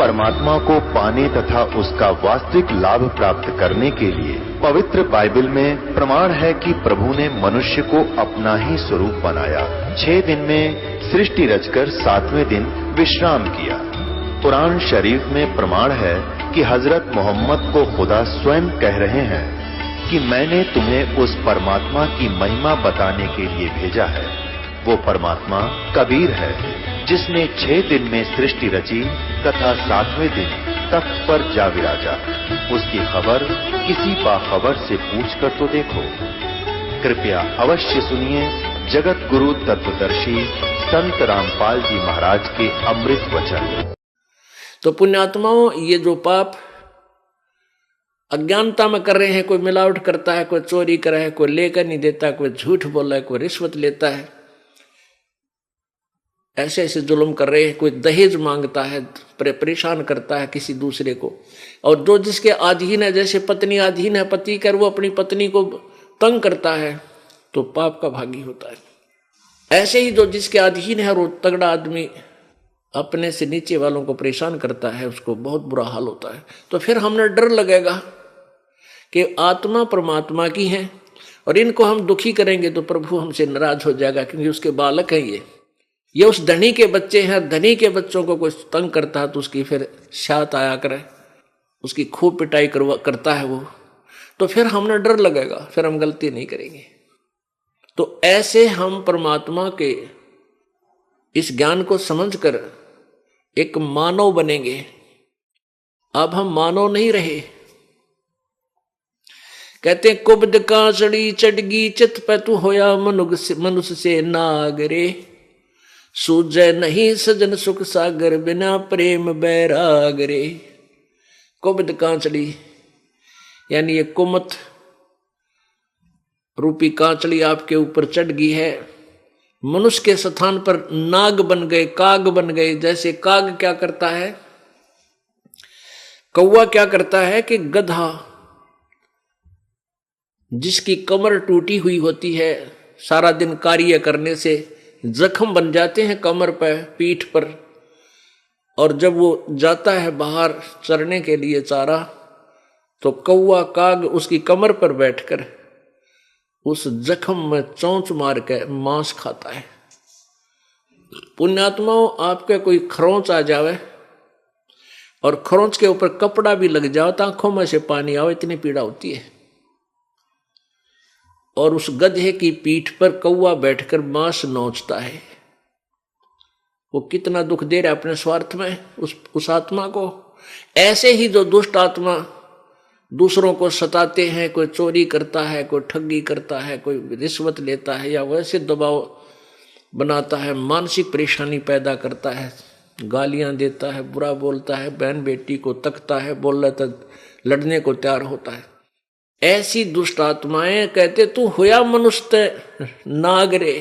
परमात्मा को पाने तथा उसका वास्तविक लाभ प्राप्त करने के लिए पवित्र बाइबल में प्रमाण है कि प्रभु ने मनुष्य को अपना ही स्वरूप बनाया। 6 दिन में सृष्टि रचकर 7वें दिन विश्राम किया। कुरान शरीफ में प्रमाण है कि हजरत मोहम्मद को खुदा स्वयं कह रहे हैं कि मैंने तुम्हें उस परमात्मा की महिमा बताने के लिए भेजा है। वो परमात्मा कबीर है जिसने 6 दिन में सृष्टि रची तथा 7वें दिन तख्त पर जा विराजा। उसकी खबर किसी बाखबर से पूछकर तो देखो। कृपया अवश्य सुनिए जगत गुरु तत्वदर्शी संत रामपाल जी महाराज के अमृत वचन। तो पुण्यात्माओं, ये जो पाप अज्ञानता में कर रहे हैं, कोई मिलावट करता है, कोई चोरी कर रहा है, कोई लेकर नहीं देता, कोई झूठ बोल रहा है, कोई रिश्वत लेता है, ऐसे ऐसे जुल्म कर रहे हैं, कोई दहेज मांगता है, परेशान करता है किसी दूसरे को, और जो जिसके अधीन है, जैसे पत्नी अधीन है पति कर, वो अपनी पत्नी को तंग करता है तो पाप का भागी होता है। ऐसे ही जो जिसके अधीन है, वो तगड़ा आदमी अपने से नीचे वालों को परेशान करता है, उसको बहुत बुरा हाल होता है। तो फिर हमने डर लगेगा कि आत्मा परमात्मा की है और इनको हम दुखी करेंगे तो प्रभु हमसे नाराज हो जाएगा, क्योंकि उसके बालक हैं ये उस धनी के बच्चे हैं। धनी के बच्चों को कोई तंग करता है तो उसकी फिर शात आया करे, उसकी खूब पिटाई करता है वो, तो फिर हमने डर लगेगा, फिर हम गलती नहीं करेंगे। तो ऐसे हम परमात्मा के इस ज्ञान को समझकर एक मानव बनेंगे। अब हम मानव नहीं रहे। कहते कुब्द कांचड़ी चढ़गी चित पे तू होया मनुष्य से नागरे, सूझे नहीं सजन सुख सागर बिना प्रेम बैराग रे। कुब्द कांचड़ी यानी ये कुमत रूपी कांचड़ी आपके ऊपर चढ़ गई है। मनुष्य के स्थान पर नाग बन गए, काग बन गए। जैसे काग क्या करता है, कौवा क्या करता है कि गधा जिसकी कमर टूटी हुई होती है, सारा दिन कार्य करने से जख्म बन जाते हैं कमर पर, पीठ पर, और जब वो जाता है बाहर चरने के लिए चारा, तो कौवा काग उसकी कमर पर बैठकर उस जख्म में चोंच मार के मांस खाता है। पुण्यात्माओं, आपके कोई खरोंच आ जावे और खरोंच के ऊपर कपड़ा भी लग जाओ तो आंखों में से पानी आओ, इतनी पीड़ा होती है। और उस गधे की पीठ पर कौवा बैठकर मांस नोचता है। वो कितना दुख दे रहा है अपने स्वार्थ में उस आत्मा को। ऐसे ही जो दुष्ट आत्मा दूसरों को सताते हैं, कोई चोरी करता है, कोई ठगी करता है, कोई रिश्वत लेता है, या वैसे दबाव बनाता है, मानसिक परेशानी पैदा करता है, गालियां देता है, बुरा बोलता है, बहन बेटी को तकता है, बोल रहा था लड़ने को तैयार होता है। ऐसी दुष्ट आत्माएं कहते तू होया मनुष्य नाग रे।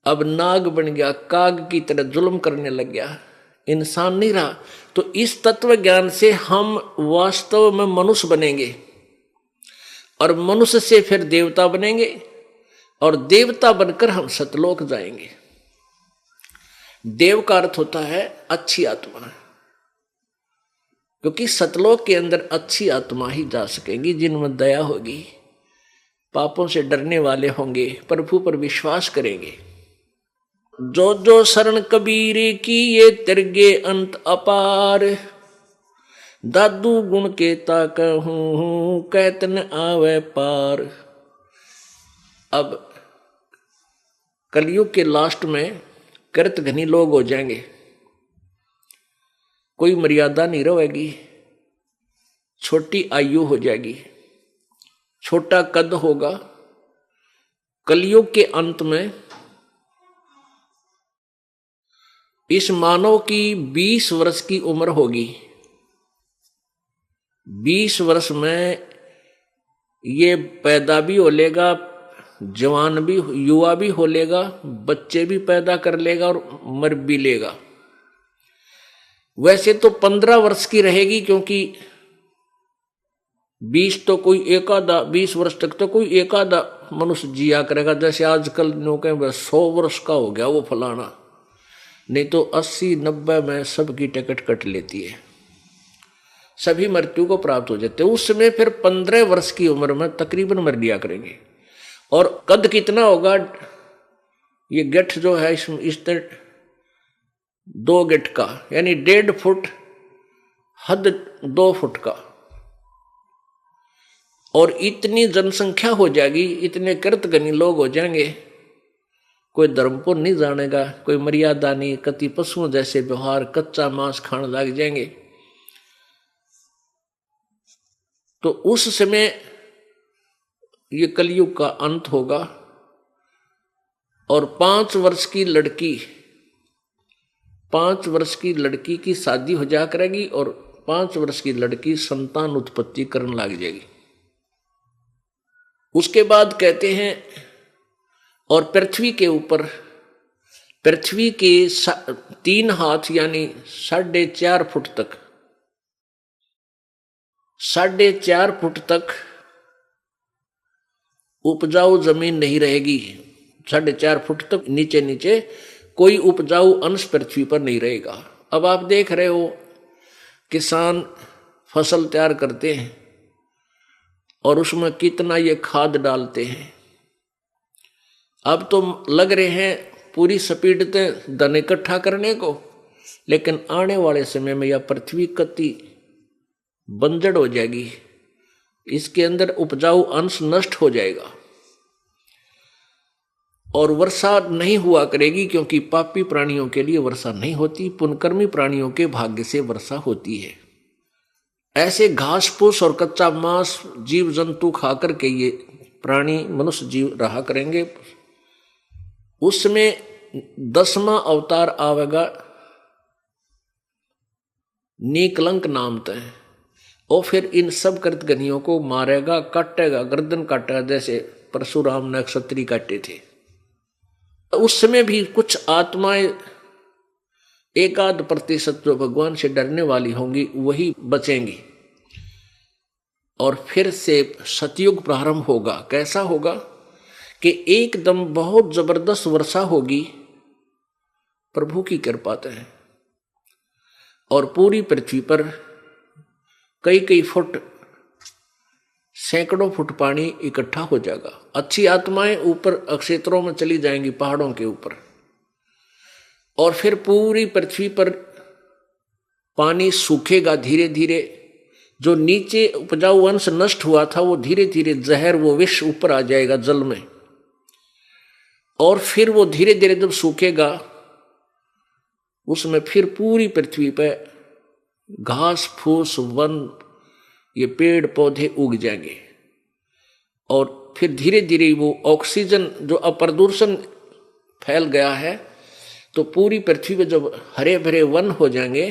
अब नाग बन गया, काग की तरह जुल्म करने लग गया, इंसान नहीं रहा। तो इस तत्व ज्ञान से हम वास्तव में मनुष्य बनेंगे, और मनुष्य से फिर देवता बनेंगे, और देवता बनकर हम सतलोक जाएंगे। देव का अर्थ होता है अच्छी आत्मा, क्योंकि सतलोक के अंदर अच्छी आत्मा ही जा सकेंगी, जिनमें दया होगी, पापों से डरने वाले होंगे, प्रभु पर विश्वास करेंगे। जो जो शरण कबीर की ये तिरगे अंत अपार, दादू गुण के ताकहूं कहत न आवे पार। अब कलयुग के लास्ट में कृत घनी लोग हो जाएंगे, कोई मर्यादा नहीं रहेगी, छोटी आयु हो जाएगी, छोटा कद होगा। कलयुग के अंत में इस मानव की 20 वर्ष की उम्र होगी। 20 वर्ष में ये पैदा भी हो लेगा, जवान भी, युवा भी हो लेगा, बच्चे भी पैदा कर लेगा और मर भी लेगा। वैसे तो 15 वर्ष की रहेगी, क्योंकि 20 तो कोई एक आधा, 20 वर्ष तक तो कोई एक आधा मनुष्य जिया करेगा। जैसे आजकल लोग 100 वर्ष का हो गया वो फलाना, नहीं तो 80-90 में सबकी टिकट कट लेती है, सभी मृत्यु को प्राप्त हो जाते। उस समय फिर 15 वर्ष की उम्र में तकरीबन मर लिया करेंगे। और कद कितना होगा, ये गिट्ठ जो है इस 2 गिट्ठ का, यानी 1.5 फुट, हद 2 फुट का। और इतनी जनसंख्या हो जाएगी, इतने कृतघ्नी लोग हो जाएंगे, कोई धर्म को नहीं जानेगा, कोई मर्यादा नहीं, कति पशुओं जैसे व्यवहार, कच्चा मांस खाने लग जाएंगे। तो उस समय ये कलयुग का अंत होगा। और 5 वर्ष की लड़की की शादी हो जा करेगी और 5 वर्ष की लड़की संतान उत्पत्ति करने लग जाएगी। उसके बाद कहते हैं, और पृथ्वी के ऊपर, पृथ्वी के 3 हाथ यानी 4.5 फुट तक, 4.5 फुट तक उपजाऊ जमीन नहीं रहेगी। 4.5 फुट तक नीचे नीचे कोई उपजाऊ अंश पृथ्वी पर नहीं रहेगा। अब आप देख रहे हो, किसान फसल तैयार करते हैं और उसमें कितना ये खाद डालते हैं। अब तो लग रहे हैं पूरी स्पीड से धन इकट्ठा करने को, लेकिन आने वाले समय में यह पृथ्वी कति बंजर हो जाएगी, इसके अंदर उपजाऊ अंश नष्ट हो जाएगा और वर्षा नहीं हुआ करेगी, क्योंकि पापी प्राणियों के लिए वर्षा नहीं होती, पुण्यकर्मी प्राणियों के भाग्य से वर्षा होती है। ऐसे घास फूस और कच्चा मांस जीव जंतु खाकर के ये प्राणी मनुष्य जीव रहा करेंगे। उसमें 10वां अवतार आवेगा, नीकलंक नाम तय, और फिर इन सब कृतघ्नियों को मारेगा, काटेगा, गर्दन काटेगा, जैसे परशुराम ने क्षत्रिय काटे थे। उस समय भी कुछ आत्माएं 1-8% जो भगवान से डरने वाली होंगी वही बचेंगी। और फिर से सतयुग प्रारंभ होगा। कैसा होगा कि एकदम बहुत जबरदस्त वर्षा होगी प्रभु की कृपा से, और पूरी पृथ्वी पर कई फुट, सैकड़ों फुट पानी इकट्ठा हो जाएगा। अच्छी आत्माएं ऊपर क्षेत्रों में चली जाएंगी, पहाड़ों के ऊपर, और फिर पूरी पृथ्वी पर पानी सूखेगा धीरे धीरे। जो नीचे उपजाऊ अंश नष्ट हुआ था वो धीरे धीरे जहर, वो विष ऊपर आ जाएगा जल में, और फिर वो धीरे धीरे जब सूखेगा उसमें फिर पूरी पृथ्वी पर घास फूस, वन, ये पेड़ पौधे उग जाएंगे। और फिर धीरे धीरे वो ऑक्सीजन, जो अप्रदूषण फैल गया है, तो पूरी पृथ्वी पे जब हरे भरे वन हो जाएंगे,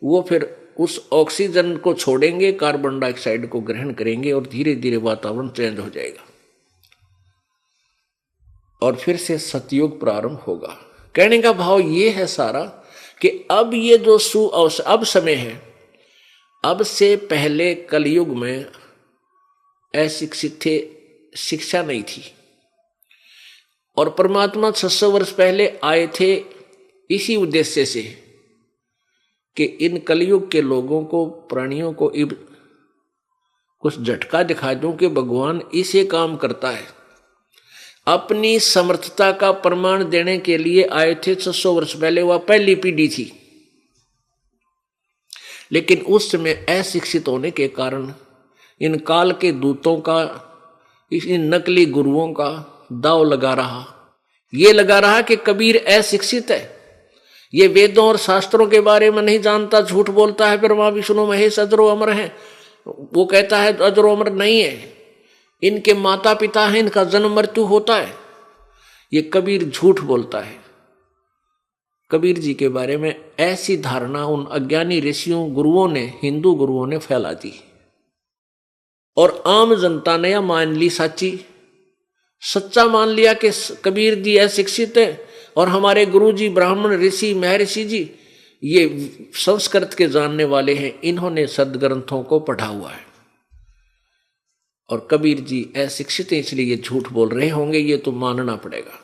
वो फिर उस ऑक्सीजन को छोड़ेंगे, कार्बन डाइऑक्साइड को ग्रहण करेंगे, और धीरे धीरे वातावरण चेंज हो जाएगा, और फिर से सतयुग प्रारंभ होगा। कहने का भाव ये है सारा कि अब ये जो अब समय है, अब से पहले कलयुग में अशिक्षित थे, शिक्षा नहीं थी, और परमात्मा 600 वर्ष पहले आए थे इसी उद्देश्य से कि इन कलयुग के लोगों को, प्राणियों को कुछ झटका दिखा दूं कि भगवान इसे काम करता है। अपनी समर्थता का प्रमाण देने के लिए आए थे 600 वर्ष पहले, वह पहली पीढ़ी थी। लेकिन उस समय अशिक्षित होने के कारण इन काल के दूतों का, इन नकली गुरुओं का दाव लगा रहा। ये लगा रहा कि कबीर अशिक्षित है, ये वेदों और शास्त्रों के बारे में नहीं जानता, झूठ बोलता है, ब्रह्मा विष्णु महेश अजरो अमर है। वो कहता है अजरो अमर नहीं है, इनके माता पिता हैं, इनका जन्म मृत्यु होता है। ये कबीर झूठ बोलता है। कबीर जी के बारे में ऐसी धारणा उन अज्ञानी ऋषियों, गुरुओं ने, हिंदू गुरुओं ने फैला दी, और आम जनता ने यह मान ली सच्ची, सच्चा मान लिया कि कबीर जी अशिक्षित है, और हमारे गुरु जी ब्राह्मण ऋषि महर्षि जी ये संस्कृत के जानने वाले हैं, इन्होंने सदग्रंथों को पढ़ा हुआ है, और कबीर जी अशिक्षित हैं इसलिए ये झूठ बोल रहे होंगे, ये तो मानना पड़ेगा।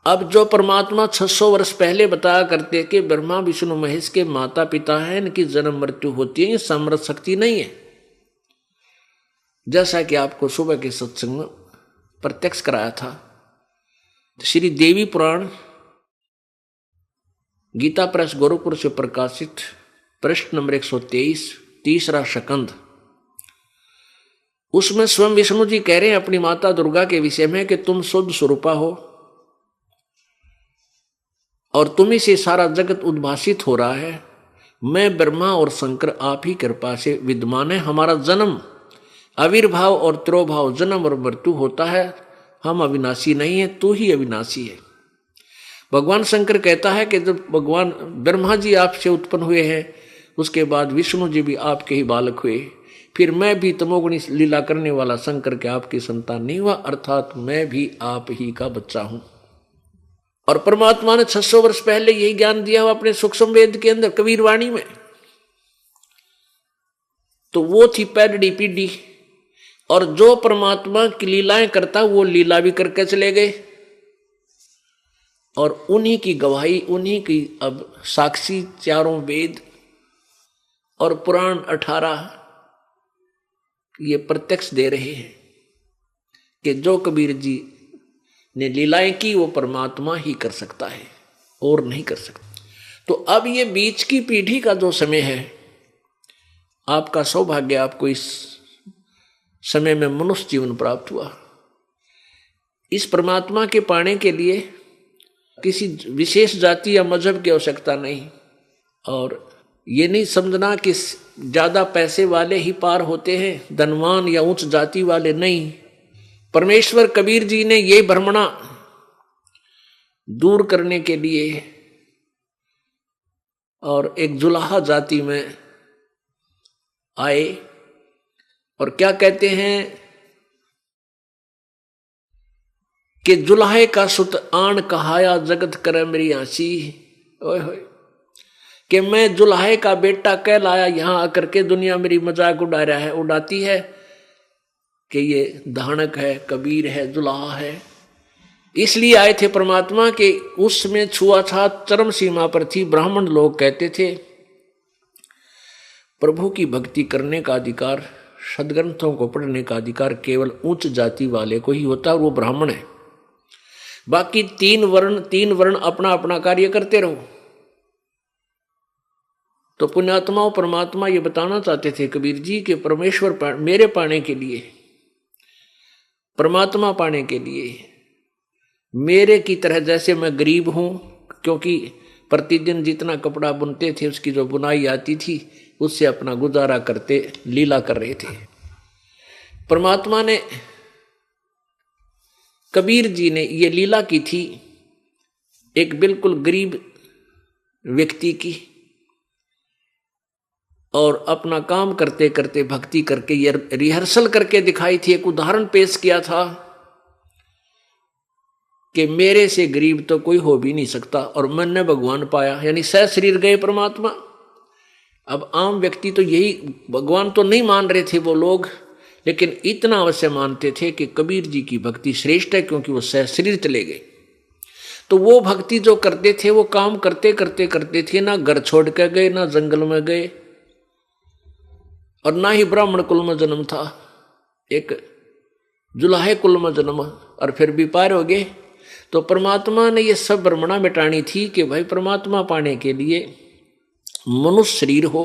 अब जो परमात्मा 600 वर्ष पहले बताया करते कि ब्रह्मा विष्णु महेश के माता पिता हैं, इनकी जन्म मृत्यु होती है, ये समर्थ शक्ति नहीं है, जैसा कि आपको सुबह के सत्संग में प्रत्यक्ष कराया था। श्री देवी पुराण गीता प्रेस गोरखपुर से प्रकाशित पृष्ठ नंबर 123 तीसरा शकंद, उसमें स्वयं विष्णु जी कह रहे हैं अपनी माता दुर्गा के विषय में कि तुम शुद्ध स्वरूपा हो और तुम्ही से सारा जगत उद्भासित हो रहा है। मैं ब्रह्मा और शंकर आप ही कृपा से विद्यमान है। हमारा जन्म आविर्भाव और त्रोभाव, जन्म और मृत्यु होता है, हम अविनाशी नहीं है, तू ही अविनाशी है। भगवान शंकर कहता है कि जब भगवान ब्रह्मा जी आपसे उत्पन्न हुए हैं, उसके बाद विष्णु जी भी आपके ही बालक हुए, फिर मैं भी तमोगुणी लीला करने वाला शंकर के आपकी संतान नहीं हुआ, अर्थात मैं भी आप ही का बच्चा हूं। और परमात्मा ने 600 वर्ष पहले यही ज्ञान दिया हुआ अपने सूक्ष्म वेद के अंदर कबीर वाणी में। तो वो थी पैड़ी पीढ़ी, और जो परमात्मा की लीलाएं करता वो लीला भी करके चले गए, और उन्हीं की गवाही, उन्हीं की अब साक्षी चारों वेद और पुराण 18 ये प्रत्यक्ष दे रहे हैं कि जो कबीर जी ने लीलाएं की वो परमात्मा ही कर सकता है और नहीं कर सकता। तो अब ये बीच की पीढ़ी का जो समय है, आपका सौभाग्य, आपको इस समय में मनुष्य जीवन प्राप्त हुआ। इस परमात्मा के पाने के लिए किसी विशेष जाति या मजहब की आवश्यकता नहीं, और ये नहीं समझना कि ज्यादा पैसे वाले ही पार होते हैं, धनवान या उच्च जाति वाले नहीं। परमेश्वर कबीर जी ने ये भ्रमणा दूर करने के लिए और एक जुलाहा जाति में आए, और क्या कहते हैं कि जुलाहे का सुत आन कहाया जगत करे मेरी आंसी। ओए होए, कि मैं जुलाहे का बेटा कहलाया, यहां आकर के दुनिया मेरी मजाक उड़ाती है कि ये धानक है, कबीर है, जुलाहा है। इसलिए आए थे परमात्मा के उसमें छुआछात चरम सीमा पर थी। ब्राह्मण लोग कहते थे प्रभु की भक्ति करने का अधिकार, सदग्रंथों को पढ़ने का अधिकार केवल उच्च जाति वाले को ही होता है, और वो ब्राह्मण है। बाकी तीन वर्ण अपना अपना कार्य करते रहो। तो पुण्यात्माओं, परमात्मा ये बताना चाहते थे कबीर जी के परमेश्वर मेरे पाने के लिए, परमात्मा पाने के लिए मेरे की तरह, जैसे मैं गरीब हूं, क्योंकि प्रतिदिन जितना कपड़ा बुनते थे उसकी जो बुनाई आती थी उससे अपना गुजारा करते लीला कर रहे थे। परमात्मा ने, कबीर जी ने ये लीला की थी एक बिल्कुल गरीब व्यक्ति की, और अपना काम करते करते भक्ति करके ये रिहर्सल करके दिखाई थी। एक उदाहरण पेश किया था कि मेरे से गरीब तो कोई हो भी नहीं सकता, और मैंने भगवान पाया, यानी सह शरीर गए परमात्मा। अब आम व्यक्ति तो यही, भगवान तो नहीं मान रहे थे वो लोग, लेकिन इतना अवश्य मानते थे कि कबीर जी की भक्ति श्रेष्ठ है, क्योंकि वो सह शरीर चले गए। तो वो भक्ति जो करते थे, वो काम करते करते करते थे, ना घर छोड़ कर गए, ना जंगल में गए, और ना ही ब्राह्मण कुल में जन्म था, एक जुलाहे कुल में जन्म, और फिर भी पार हो गए। तो परमात्मा ने ये सब भ्रमणा मिटानी थी कि भाई परमात्मा पाने के लिए मनुष्य शरीर हो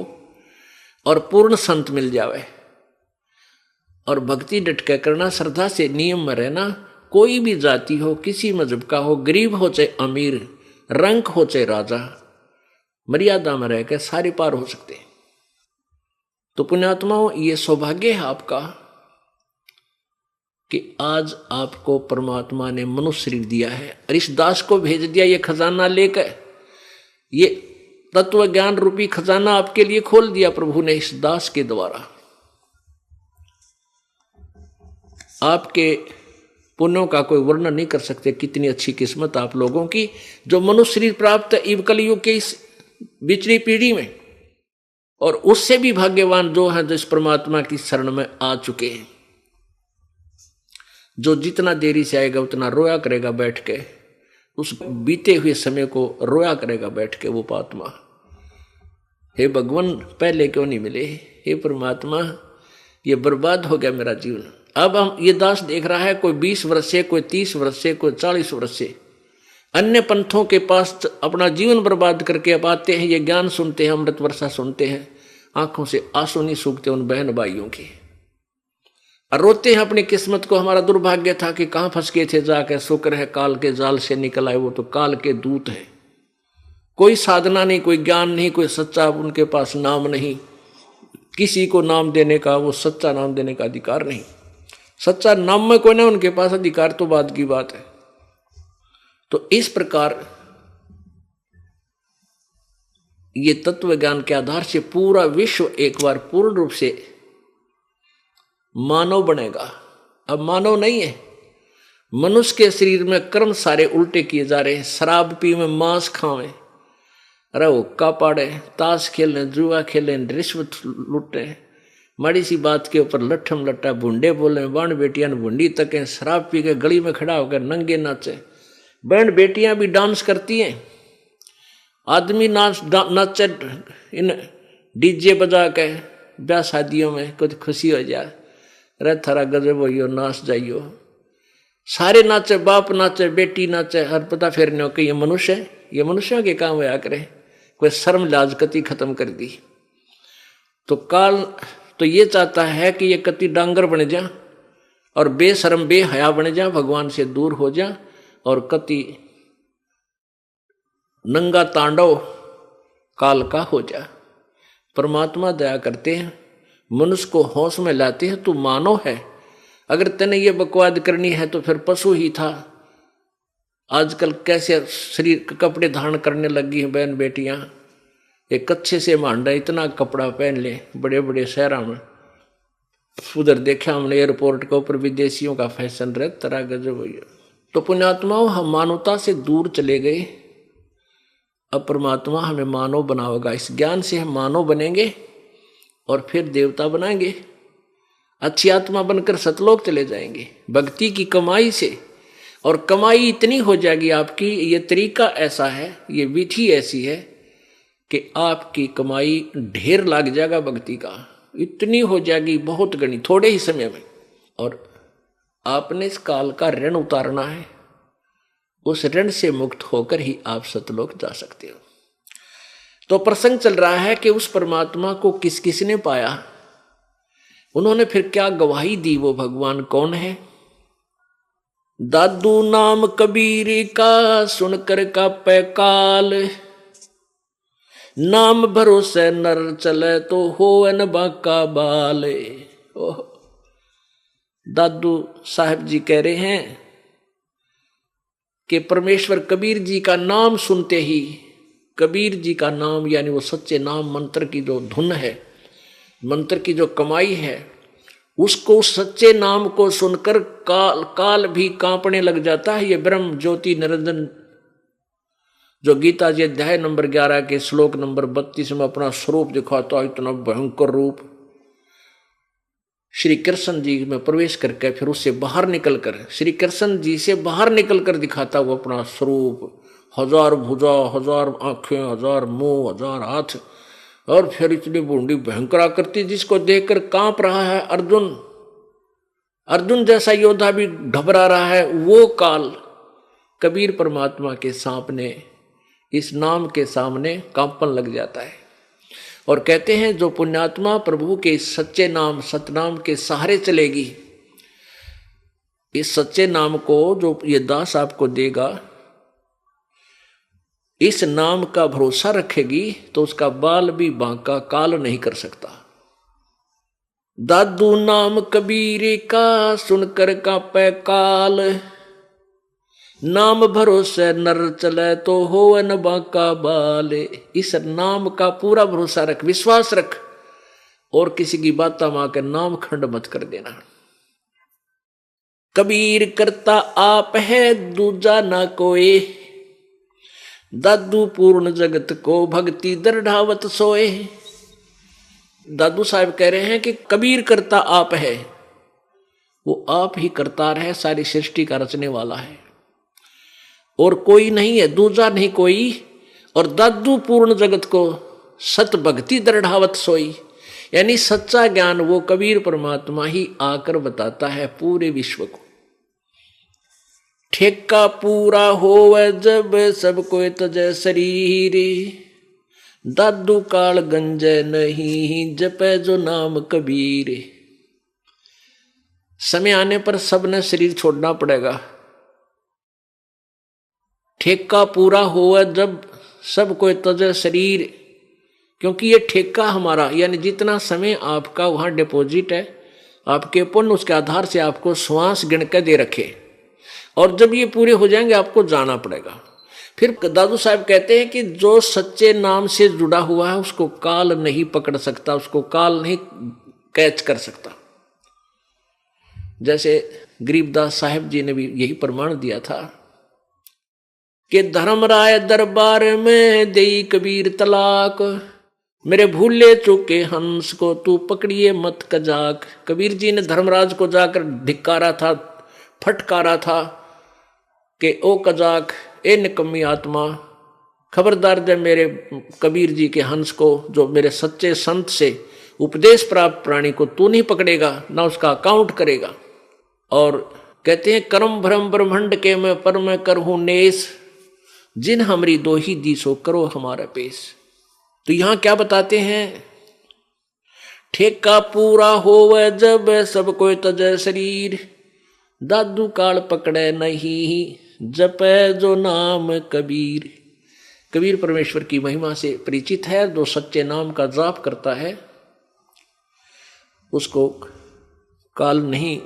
और पूर्ण संत मिल जावे, और भक्ति डटके करना, श्रद्धा से नियम में रहना। कोई भी जाति हो, किसी मजहब का हो, गरीब हो चाहे अमीर, रंक हो चाहे राजा, मर्यादा में रहकर सारे पार हो सकते हैं। तो पुण्यात्माओं, ये सौभाग्य है आपका कि आज आपको परमात्मा ने मनुष्य शरीर दिया है, और इस दास को भेज दिया ये खजाना लेकर, ये तत्व ज्ञान रूपी खजाना आपके लिए खोल दिया प्रभु ने इस दास के द्वारा। आपके पुण्यों का कोई वर्णन नहीं कर सकते, कितनी अच्छी किस्मत आप लोगों की, जो मनुष्य शरीर प्राप्त है इव कलयुग के इस बिछड़ी पीढ़ी में, और उससे भी भाग्यवान जो है, जो इस परमात्मा की शरण में आ चुके हैं। जो जितना देरी से आएगा उतना रोया करेगा बैठ के, उस बीते हुए समय को रोया करेगा बैठ के वो पात्मा, हे भगवान पहले क्यों नहीं मिले, हे परमात्मा ये बर्बाद हो गया मेरा जीवन। अब हम ये दास देख रहा है कोई 20 वर्ष से, कोई 30 वर्ष से, कोई 40 वर्ष से अन्य पंथों के पास अपना जीवन बर्बाद करके अब आते हैं, ये ज्ञान सुनते हैं, अमृत वर्षा सुनते हैं, आंखों से आंसू नहीं सूखते उन बहन भाइयों के, और रोते हैं अपनी किस्मत को, हमारा दुर्भाग्य था कि कहाँ फंस गए थे जाकर, शुक्र है काल के जाल से निकल आए, वो तो काल के दूत है, कोई साधना नहीं, कोई ज्ञान नहीं, कोई सच्चा उनके पास नाम नहीं, किसी को नाम देने का, वो सच्चा नाम देने का अधिकार नहीं, सच्चा नाम में कोई ना उनके पास अधिकार, तो बात की बात है। तो इस प्रकार ये तत्व ज्ञान के आधार से पूरा विश्व एक बार पूर्ण रूप से मानव बनेगा। अब मानव नहीं है, मनुष्य के शरीर में कर्म सारे उल्टे किए जा रहे हैं, शराब पीवे, मांस खावे, अरे हुक्का पाड़े, ताश खेलने, जुआ खेलें, रिश्वत लुटे, माड़ी सी बात के ऊपर लट्ठम लट्टा भुंडे बोले, बहन बेटियां भुंडी तकें, शराब पी के गली में खड़ा होकर नंगे नाचे, बहन बेटियां भी डांस करती हैं, आदमी नाचे इन डीजे बजा के ब्याह शादियों में, कुछ खुशी हो जाए, अरे थारा गजब हो नाच जाइयो, सारे नाचे, बाप नाचे, बेटी नाचे, हर पता फिरने हो कि ये मनुष्य है, ये मनुष्यों के काम होया करे, कोई शर्म लाज कति खत्म कर दी। तो काल तो ये चाहता है कि ये कति डांगर बन जा और बेशर्म बेहया बन जा, भगवान से दूर हो जा और कति नंगा तांडव काल का हो जा। परमात्मा दया करते हैं, मनुष्य को होश में लाते हैं, तू मानव है, अगर तेने ये बकवाद करनी है तो फिर पशु ही था। आजकल कैसे शरीर कपड़े धारण करने लगी हैं बहन बेटियां, एक कच्चे से मांडा इतना कपड़ा पहन ले बड़े बड़े शहरों में, उधर देखा हमने एयरपोर्ट के ऊपर विदेशियों का फैशन रहे, तरह गजब हुई। तो पुण्यात्माओं हम मानवता से दूर चले गए, अब परमात्मा हमें मानव बनाएगा, इस ज्ञान से हम मानव बनेंगे और फिर देवता बनाएंगे, अच्छी आत्मा बनकर सतलोक चले जाएंगे भक्ति की कमाई से। और कमाई इतनी हो जाएगी आपकी, ये तरीका ऐसा है, ये विधि ऐसी है कि आपकी कमाई ढेर लग जाएगा भक्ति का, इतनी हो जाएगी बहुत गणी थोड़े ही समय में। और आपने इस काल का ऋण उतारना है, उस ऋण से मुक्त होकर ही आप सतलोक जा सकते हो। तो प्रसंग चल रहा है कि उस परमात्मा को किस किस ने पाया, उन्होंने फिर क्या गवाही दी, वो भगवान कौन है। दादू नाम कबीर का सुनकर का पैकाल, नाम भरोसे नर चले तो हो न बाका बाल। ओह, दादू साहब जी कह रहे हैं कि परमेश्वर कबीर जी का नाम सुनते ही, कबीर जी का नाम यानी वो सच्चे नाम मंत्र की जो धुन है, मंत्र की जो कमाई है, उसको सच्चे नाम को सुनकर काल भी कांपने लग जाता है। ये ब्रह्म ज्योति निरंजन जो गीता जी अध्याय नंबर 11 के श्लोक नंबर 32 में अपना स्वरूप दिखाता है, इतना भयंकर रूप, श्री कृष्ण जी में प्रवेश करके फिर उससे बाहर निकलकर, श्री कृष्ण जी से बाहर निकलकर दिखाता हुआ अपना स्वरूप, 1000 भुजा, 1000 आंखें, 1000 मुंह, 1000 हाथ, और फिर इतनी बूंदी भयंकर आकृति जिसको देखकर कांप रहा है अर्जुन, अर्जुन जैसा योद्धा भी घबरा रहा है। वो काल कबीर परमात्मा के सामने, इस नाम के सामने कांपन लग जाता है। और कहते हैं जो पुण्यात्मा प्रभु के सच्चे नाम सतनाम के सहारे चलेगी, इस सच्चे नाम को जो ये दास आपको देगा, इस नाम का भरोसा रखेगी तो उसका बाल भी बांका काल नहीं कर सकता। दादू नाम कबीर का सुनकर का पैकाल, नाम भरोसे नर चले तो हो न बाका बाल। इस नाम का पूरा भरोसा रख, विश्वास रख, और किसी की बात मां के नाम खंड मत कर देना। कबीर करता आप है दूजा ना कोई, दादू पूर्ण जगत को भक्ति दृढ़ावत सोए। दादू साहब कह रहे हैं कि कबीर करता आप है, वो आप ही करतार है, सारी सृष्टि का रचने वाला है। और कोई नहीं है, दूजा नहीं कोई। और दादू पूर्ण जगत को सत भक्ति दृढ़ावत सोई, यानी सच्चा ज्ञान वो कबीर परमात्मा ही आकर बताता है पूरे विश्व को। ठेका पूरा होवे जब सब कोई तजय शरीर, दादू काल गंजय नहीं जपे जो नाम कबीर। समय आने पर सबने शरीर छोड़ना पड़ेगा। ठेका पूरा होवे जब सब कोई तजय शरीर, क्योंकि ये ठेका हमारा, यानी जितना समय आपका वहां डिपॉजिट है, आपके पुण्य उसके आधार से आपको श्वास गिन के दे रखे, और जब ये पूरे हो जाएंगे आपको जाना पड़ेगा। फिर दादू साहब कहते हैं कि जो सच्चे नाम से जुड़ा हुआ है उसको काल नहीं पकड़ सकता, उसको काल नहीं कैच कर सकता। जैसे गरीबदास साहब जी ने भी यही प्रमाण दिया था कि धर्मराय दरबार में देई कबीर तलाक, मेरे भूले चूके हंस को तू पकड़िए मत कजाक। कबीर जी ने धर्मराज को जाकर धिक्कारा था, फटकारा था कि ओ कजाक, ए निकम्मी आत्मा, खबरदार दे मेरे कबीर जी के हंस को, जो मेरे सच्चे संत से उपदेश प्राप्त प्राणी को तू नहीं पकड़ेगा, ना उसका अकाउंट करेगा। और कहते हैं कर्म भ्रम ब्रह्मंड के मैं पर मैं करहूं नेस, जिन हमरी दोही दी सो करो हमारा पेश। तो यहां क्या बताते हैं, ठेका पूरा होवे जब सब कोई तजय शरीर, दादू काल पकड़े नहीं जपे जो नाम कबीर। कबीर परमेश्वर की महिमा से परिचित है, जो सच्चे नाम का जाप करता है उसको काल नहीं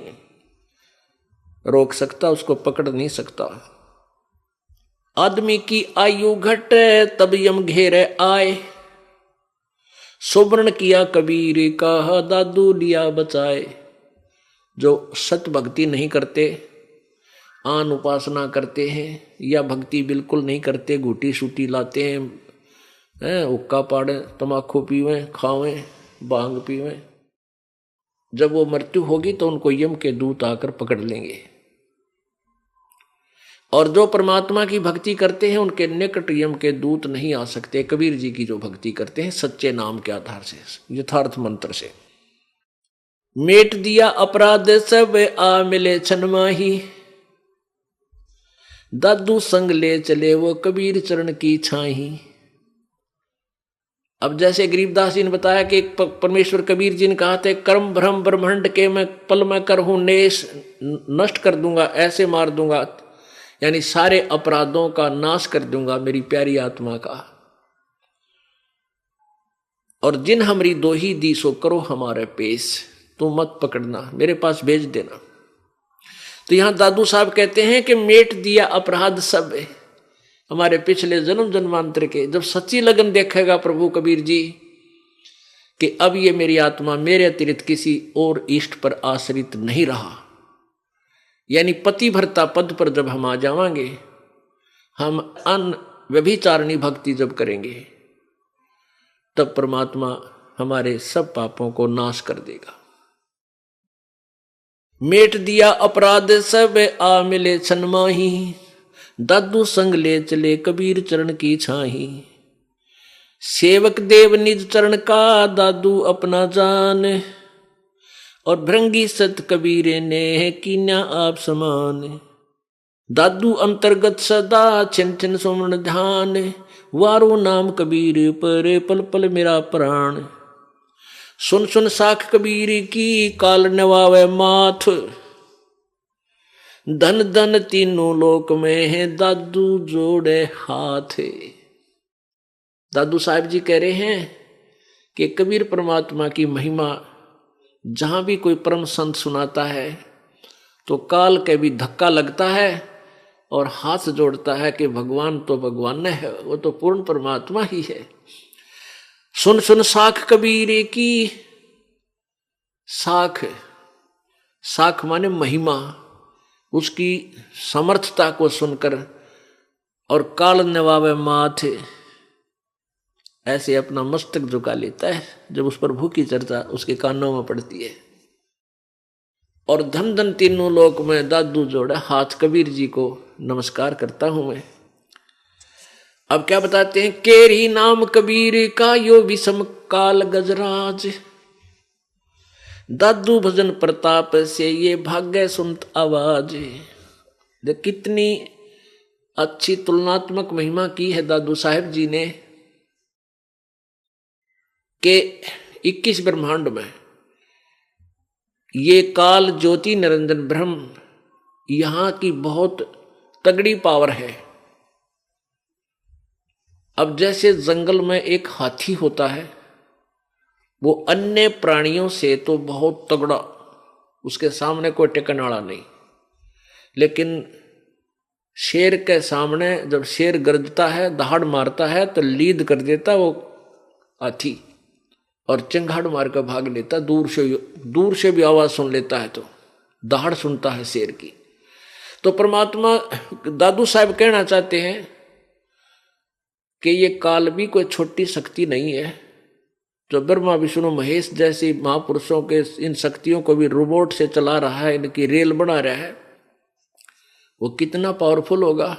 रोक सकता, उसको पकड़ नहीं सकता। आदमी की आयु घटे तब यम घेरे आए, सुवर्ण किया कबीर का दादू लिया बचाए। जो सत भक्ति नहीं करते, आन उपासना करते हैं, या भक्ति बिल्कुल नहीं करते, घूटी सूटी लाते हैं, हुक्का पाड़े, तमाकू पीवें, खावें, भांग पीवें, जब वो मृत्यु होगी तो उनको यम के दूत आकर पकड़ लेंगे। और जो परमात्मा की भक्ति करते हैं उनके निकट यम के दूत नहीं आ सकते। कबीर जी की जो भक्ति करते हैं सच्चे नाम के आधार से, यथार्थ मंत्र से। मेट दिया अपराध सब आ मिले छनमाही, दादू संग ले चले वो कबीर चरण की छाही। अब जैसे गरीबदास जी ने बताया कि परमेश्वर कबीर जी ने कहा थे, कर्म भ्रम ब्रह्मंड के मैं पल में करहूं नेश, नष्ट कर दूंगा, ऐसे मार दूंगा, यानी सारे अपराधों का नाश कर दूंगा मेरी प्यारी आत्मा का। और जिन हमरी दोही दी सो करो हमारे पेश, तू मत पकड़ना, मेरे पास भेज देना। तो यहां दादू साहब कहते हैं कि मेट दिया अपराध सब, हमारे पिछले जन्म जन्मांतर के, जब सच्ची लगन देखेगा प्रभु कबीर जी कि अब ये मेरी आत्मा मेरे अतिरिक्त किसी और इष्ट पर आश्रित नहीं रहा, यानी पति भरता पद पर जब हम आ जावांगे, हम अन व्यभिचारिणी भक्ति जब करेंगे, तब परमात्मा हमारे सब पापों को नाश कर देगा। मेट दिया अपराध सब आ मिले छनमाही, दादू संग ले चले कबीर चरण की छाही। सेवक देव निज चरण का दादू अपना जान, और भृंगी सत कबीरे ने कीन्या आप समान। दादू अंतर्गत सदा छिन छिन सुमन ध्यान, वारो नाम कबीर पर पल पल मेरा प्राण। सुन सुन साख कबीर की काल नवावे माथ, धन धन तीनों लोक में है दादू जोड़े हाथ। दादू साहब जी कह रहे हैं कि कबीर परमात्मा की महिमा जहां भी कोई परम संत सुनाता है तो काल के भी धक्का लगता है और हाथ जोड़ता है कि भगवान तो भगवान है, वो तो पूर्ण परमात्मा ही है। सुन सुन साख कबीर की, साख, साख माने महिमा, उसकी समर्थता को सुनकर, और काल नवावे माथे, ऐसे अपना मस्तक झुका लेता है जब उस प्रभु की चर्चा उसके कानों में पड़ती है। और धन धन तीनों लोक में दादू जोड़ा हाथ कबीर जी को नमस्कार करता हूं मैं। अब क्या बताते हैं, केरी नाम कबीर का यो विषम काल गजराज, दादू भजन प्रताप से ये भाग्य सुनत आवाज। कितनी अच्छी तुलनात्मक महिमा की है दादू साहेब जी ने के 21 ब्रह्मांड में ये काल ज्योति निरंजन ब्रह्म यहां की बहुत तगड़ी पावर है। अब जैसे जंगल में एक हाथी होता है, वो अन्य प्राणियों से तो बहुत तगड़ा, उसके सामने कोई टिकन वाला नहीं, लेकिन शेर के सामने जब शेर गरजता है, दहाड़ मारता है तो लीद कर देता वो हाथी और चिंगाड़ मार कर भाग लेता। दूर से भी आवाज सुन लेता है तो दहाड़ सुनता है शेर की। तो परमात्मा दादू साहब कहना चाहते हैं कि ये काल भी कोई छोटी शक्ति नहीं है। जो ब्रह्मा विष्णु महेश जैसी महापुरुषों के इन शक्तियों को भी रोबोट से चला रहा है, इनकी रेल बना रहा है, वो कितना पावरफुल होगा।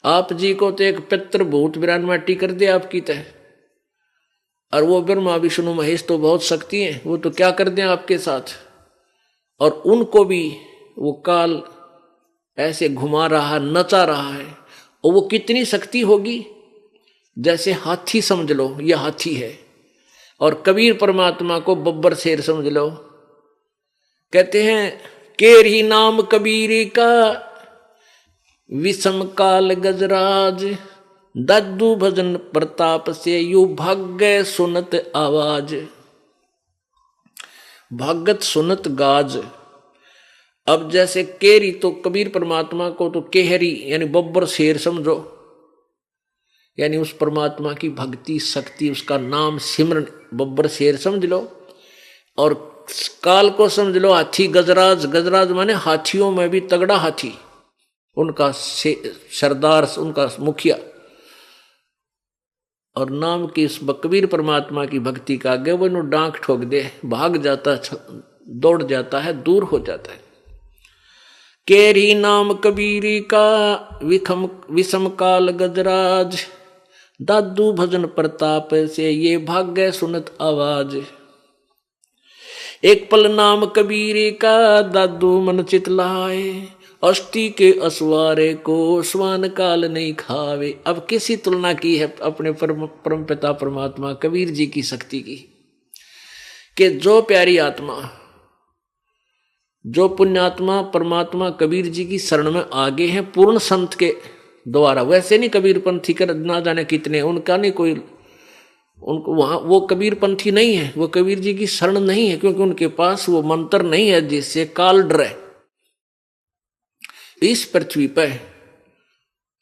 आप जी को तो एक पित्र भूत विरान माटी कर दे आपकी तय, और वो ब्रह्मा विष्णु महेश तो बहुत शक्ति है, वो तो क्या कर दें आपके साथ। और उनको भी वो काल ऐसे घुमा रहा, नचा रहा है, और वो कितनी शक्ति होगी, जैसे हाथी समझ लो, ये हाथी है। और कबीर परमात्मा को बब्बर शेर समझ लो। कहते हैं केरी नाम कबीर का विषम काल गजराज, दादू भजन प्रताप से यू भाग्य सुनत आवाज। भागत सुनत गाज। अब जैसे केरी तो कबीर परमात्मा को तो केहरी यानी बब्बर शेर समझो, यानी उस परमात्मा की भक्ति शक्ति, उसका नाम सिमरन, बब्बर शेर समझ लो। और काल को समझ लो हाथी गजराज। गजराज माने हाथियों में भी तगड़ा हाथी, उनका सरदार, उनका मुखिया। और नाम की इस कबीर परमात्मा की भक्ति का आगे वो नु डांक ठोक दे, भाग जाता, दौड़ जाता है, दूर हो जाता है। केरी नाम कबीरी का विषम काल गजराज, दादू भजन प्रताप से ये भाग्य सुनत आवाज। एक पल नाम कबीरे का दादू मन चितलाए, अष्टि के असवारे को स्वान काल नहीं खावे। अब किसी तुलना की है अपने परम पिता परमात्मा कबीर जी की शक्ति की, कि जो प्यारी आत्मा, जो पुण्यात्मा परमात्मा कबीर जी की शरण में आगे हैं पूर्ण संत के द्वारा। वैसे नहीं कबीर पंथी कर ना जाने कितने, उनका नहीं कोई, उनको वहां वो कबीर पंथी नहीं है, वो कबीर जी की शरण नहीं है, क्योंकि उनके पास वो मंत्र नहीं है जिससे काल डरे। इस पृथ्वी पर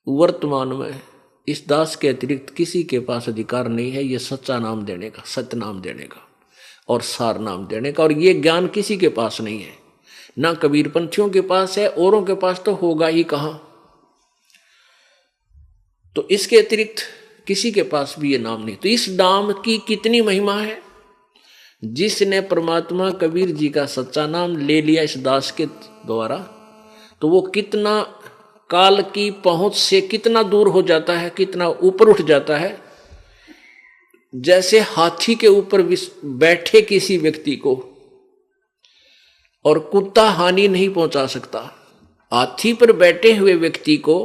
वर्तमान में इस दास के अतिरिक्त किसी के पास अधिकार नहीं है ये सच्चा नाम देने का, सत्य नाम देने का और सार नाम देने का। और ये ज्ञान किसी के पास नहीं है, ना कबीर पंथियों के पास है, औरों के पास तो होगा ही कहां। तो इसके अतिरिक्त किसी के पास भी ये नाम नहीं। तो इस नाम की कितनी महिमा है। जिसने परमात्मा कबीर जी का सच्चा नाम ले लिया इस दास के द्वारा, तो वो कितना काल की पहुंच से कितना दूर हो जाता है, कितना ऊपर उठ जाता है। जैसे हाथी के ऊपर बैठे किसी व्यक्ति को और कुत्ता हानि नहीं पहुंचा सकता, हाथी पर बैठे हुए व्यक्ति को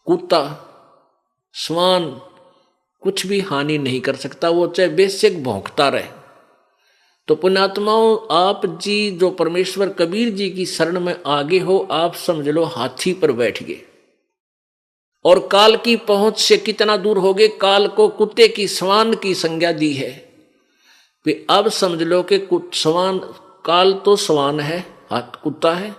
कुत्ता श्वान कुछ भी हानि नहीं कर सकता, वो चाहे बेशक भौंकता रहे। तो पुण्यात्माओं, आप जी जो परमेश्वर कबीर जी की शरण में आगे हो, आप समझ लो हाथी पर बैठ गए और काल की पहुंच से कितना दूर हो गए। काल को कुत्ते की श्वान की संज्ञा दी है। अब समझ लो कि श्वान, काल तो श्वान है, कुत्ता है,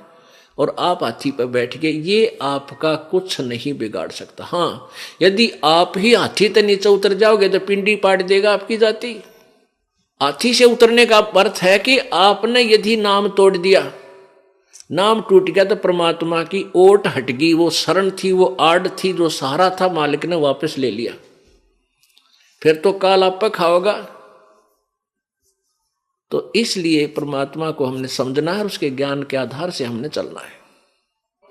और आप हाथी पर बैठ गए। ये आपका कुछ नहीं बिगाड़ सकता। हाँ, यदि आप ही हाथी से नीचे उतर जाओगे तो पिंडी पाट देगा आपकी जाति। हाथी से उतरने का अर्थ है कि आपने यदि नाम तोड़ दिया, नाम टूट गया, तो परमात्मा की ओट हट गई। वो शरण थी, वो आड़ थी, जो सहारा था, मालिक ने वापस ले लिया। फिर तो काल आप पर खाओगा। तो इसलिए परमात्मा को हमने समझना है और उसके ज्ञान के आधार से हमने चलना है।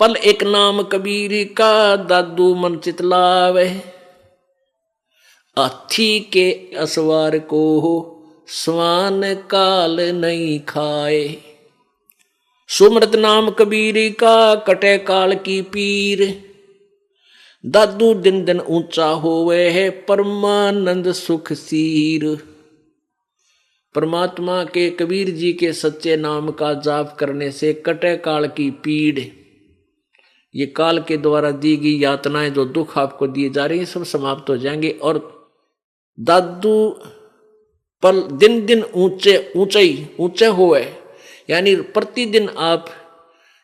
पल एक नाम कबीर का दादू मन चितलावे, हाथी के असवार को स्वान काल नहीं खाए। सुमरत नाम कबीर का कटे काल की पीर, दादू दिन दिन ऊंचा होवे है परमानंद सुख सीर। परमात्मा के कबीर जी के सच्चे नाम का जाप करने से कटे काल की पीड़, ये काल के द्वारा दी गई यातनाएं जो दुख आपको दिए जा रही हैं सब समाप्त हो जाएंगे। और दादू पल दिन दिन ऊंचे होवे, यानी प्रतिदिन आप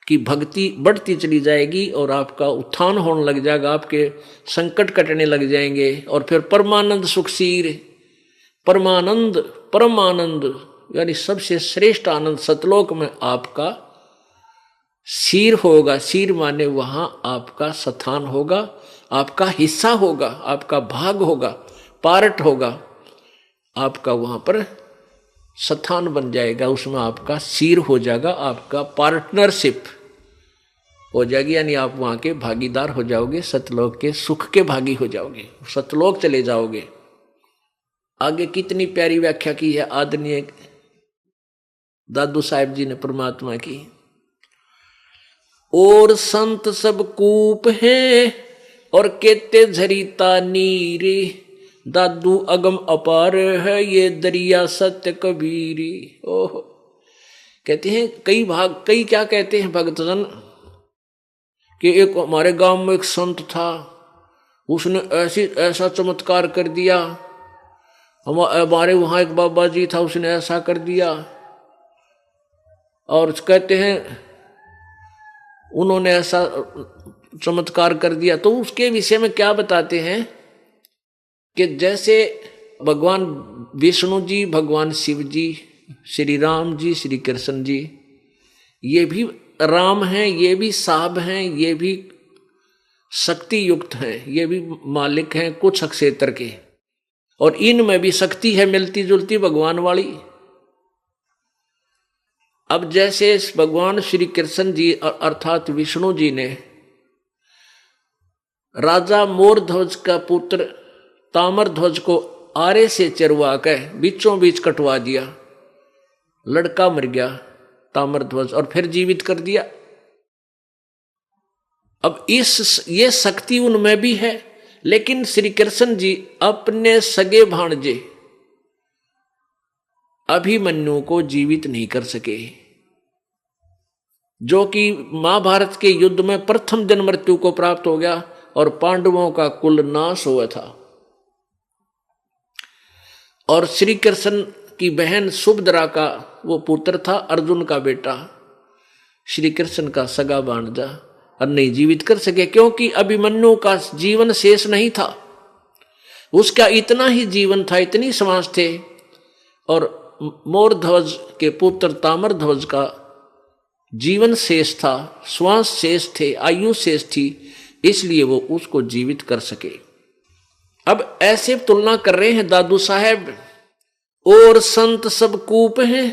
की भक्ति बढ़ती चली जाएगी और आपका उत्थान होने लग जाएगा, आपके संकट कटने लग जाएंगे। और फिर परमानंद सुखसीर, परमानंद यानी सबसे श्रेष्ठ आनंद सतलोक में आपका सीर होगा। सीर माने वहां आपका स्थान होगा, आपका हिस्सा होगा, आपका भाग होगा, पार्ट होगा, आपका वहां पर स्थान बन जाएगा, उसमें आपका सीर हो जाएगा, आपका पार्टनरशिप हो जाएगी, यानी आप वहां के भागीदार हो जाओगे, सतलोक के सुख के भागी हो जाओगे, सतलोक चले जाओगे। आगे कितनी प्यारी व्याख्या की है आदरणीय दादू साहिब जी ने परमात्मा की। और संत सब कूप है और केते झरीता नीरे, दादू अगम अपार है ये दरिया सत्य कबीरी। ओह, कहते हैं कई क्या कहते हैं भक्तजन कि एक हमारे गांव में एक संत था, उसने ऐसा चमत्कार कर दिया। हमारे वहां एक बाबा जी था, उसने ऐसा कर दिया। और कहते हैं उन्होंने ऐसा चमत्कार कर दिया। तो उसके विषय में क्या बताते हैं कि जैसे भगवान विष्णु जी, भगवान शिव जी, श्री राम जी, श्री कृष्ण जी, ये भी राम हैं, ये भी साहब हैं, ये भी शक्ति युक्त हैं, ये भी मालिक हैं कुछ क्षेत्र के, और इनमें भी शक्ति है मिलती जुलती भगवान वाली। अब जैसे भगवान श्री कृष्ण जी अर्थात विष्णु जी ने राजा मोरध्वज का पुत्र ताम्रध्वज को आरे से चरवा कर बीचों बीच कटवा दिया, लड़का मर गया ताम्रध्वज, और फिर जीवित कर दिया। अब ये शक्ति उनमें भी है, लेकिन श्री कृष्ण जी अपने सगे भाणजे अभिमन्यु को जीवित नहीं कर सके, जो कि महाभारत के युद्ध में प्रथम जन्म मृत्यु को प्राप्त हो गया और पांडवों का कुल नाश हुआ था। और श्री कृष्ण की बहन सुभद्रा का वो पुत्र था, अर्जुन का बेटा, श्री कृष्ण का सगा भांजा, और नहीं जीवित कर सके क्योंकि अभिमन्यु का जीवन शेष नहीं था। उसका इतना ही जीवन था, इतनी श्वास थे, और मोरध्वज के पुत्र ताम्रध्वज का जीवन शेष था, श्वास शेष थे, आयु शेष थी, इसलिए वो उसको जीवित कर सके। अब ऐसे तुलना कर रहे हैं दादू साहेब। और संत सब कूप हैं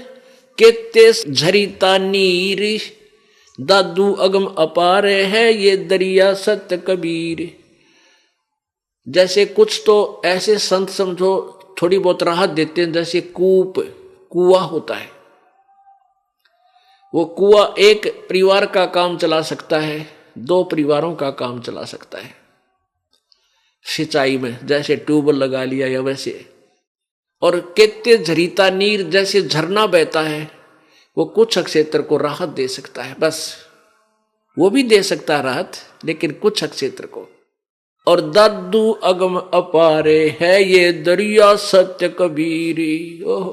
केते झरीता नीर, दादू अगम अपार है ये दरिया सत्य कबीर। जैसे कुछ तो ऐसे संत समझो थोड़ी बहुत राहत देते हैं, जैसे कुआं होता है, वो कुआं एक परिवार का काम चला सकता है, 2 परिवारों का काम चला सकता है सिंचाई में, जैसे ट्यूबवेल लगा लिया या वैसे। और केते झरीता नीर, जैसे झरना बहता है, वो कुछ क्षेत्र को राहत दे सकता है, बस वो भी दे सकता है राहत, लेकिन कुछ क्षेत्र को। और दादू अगम अपारे है ये दरिया सत्य कबीरी। ओह,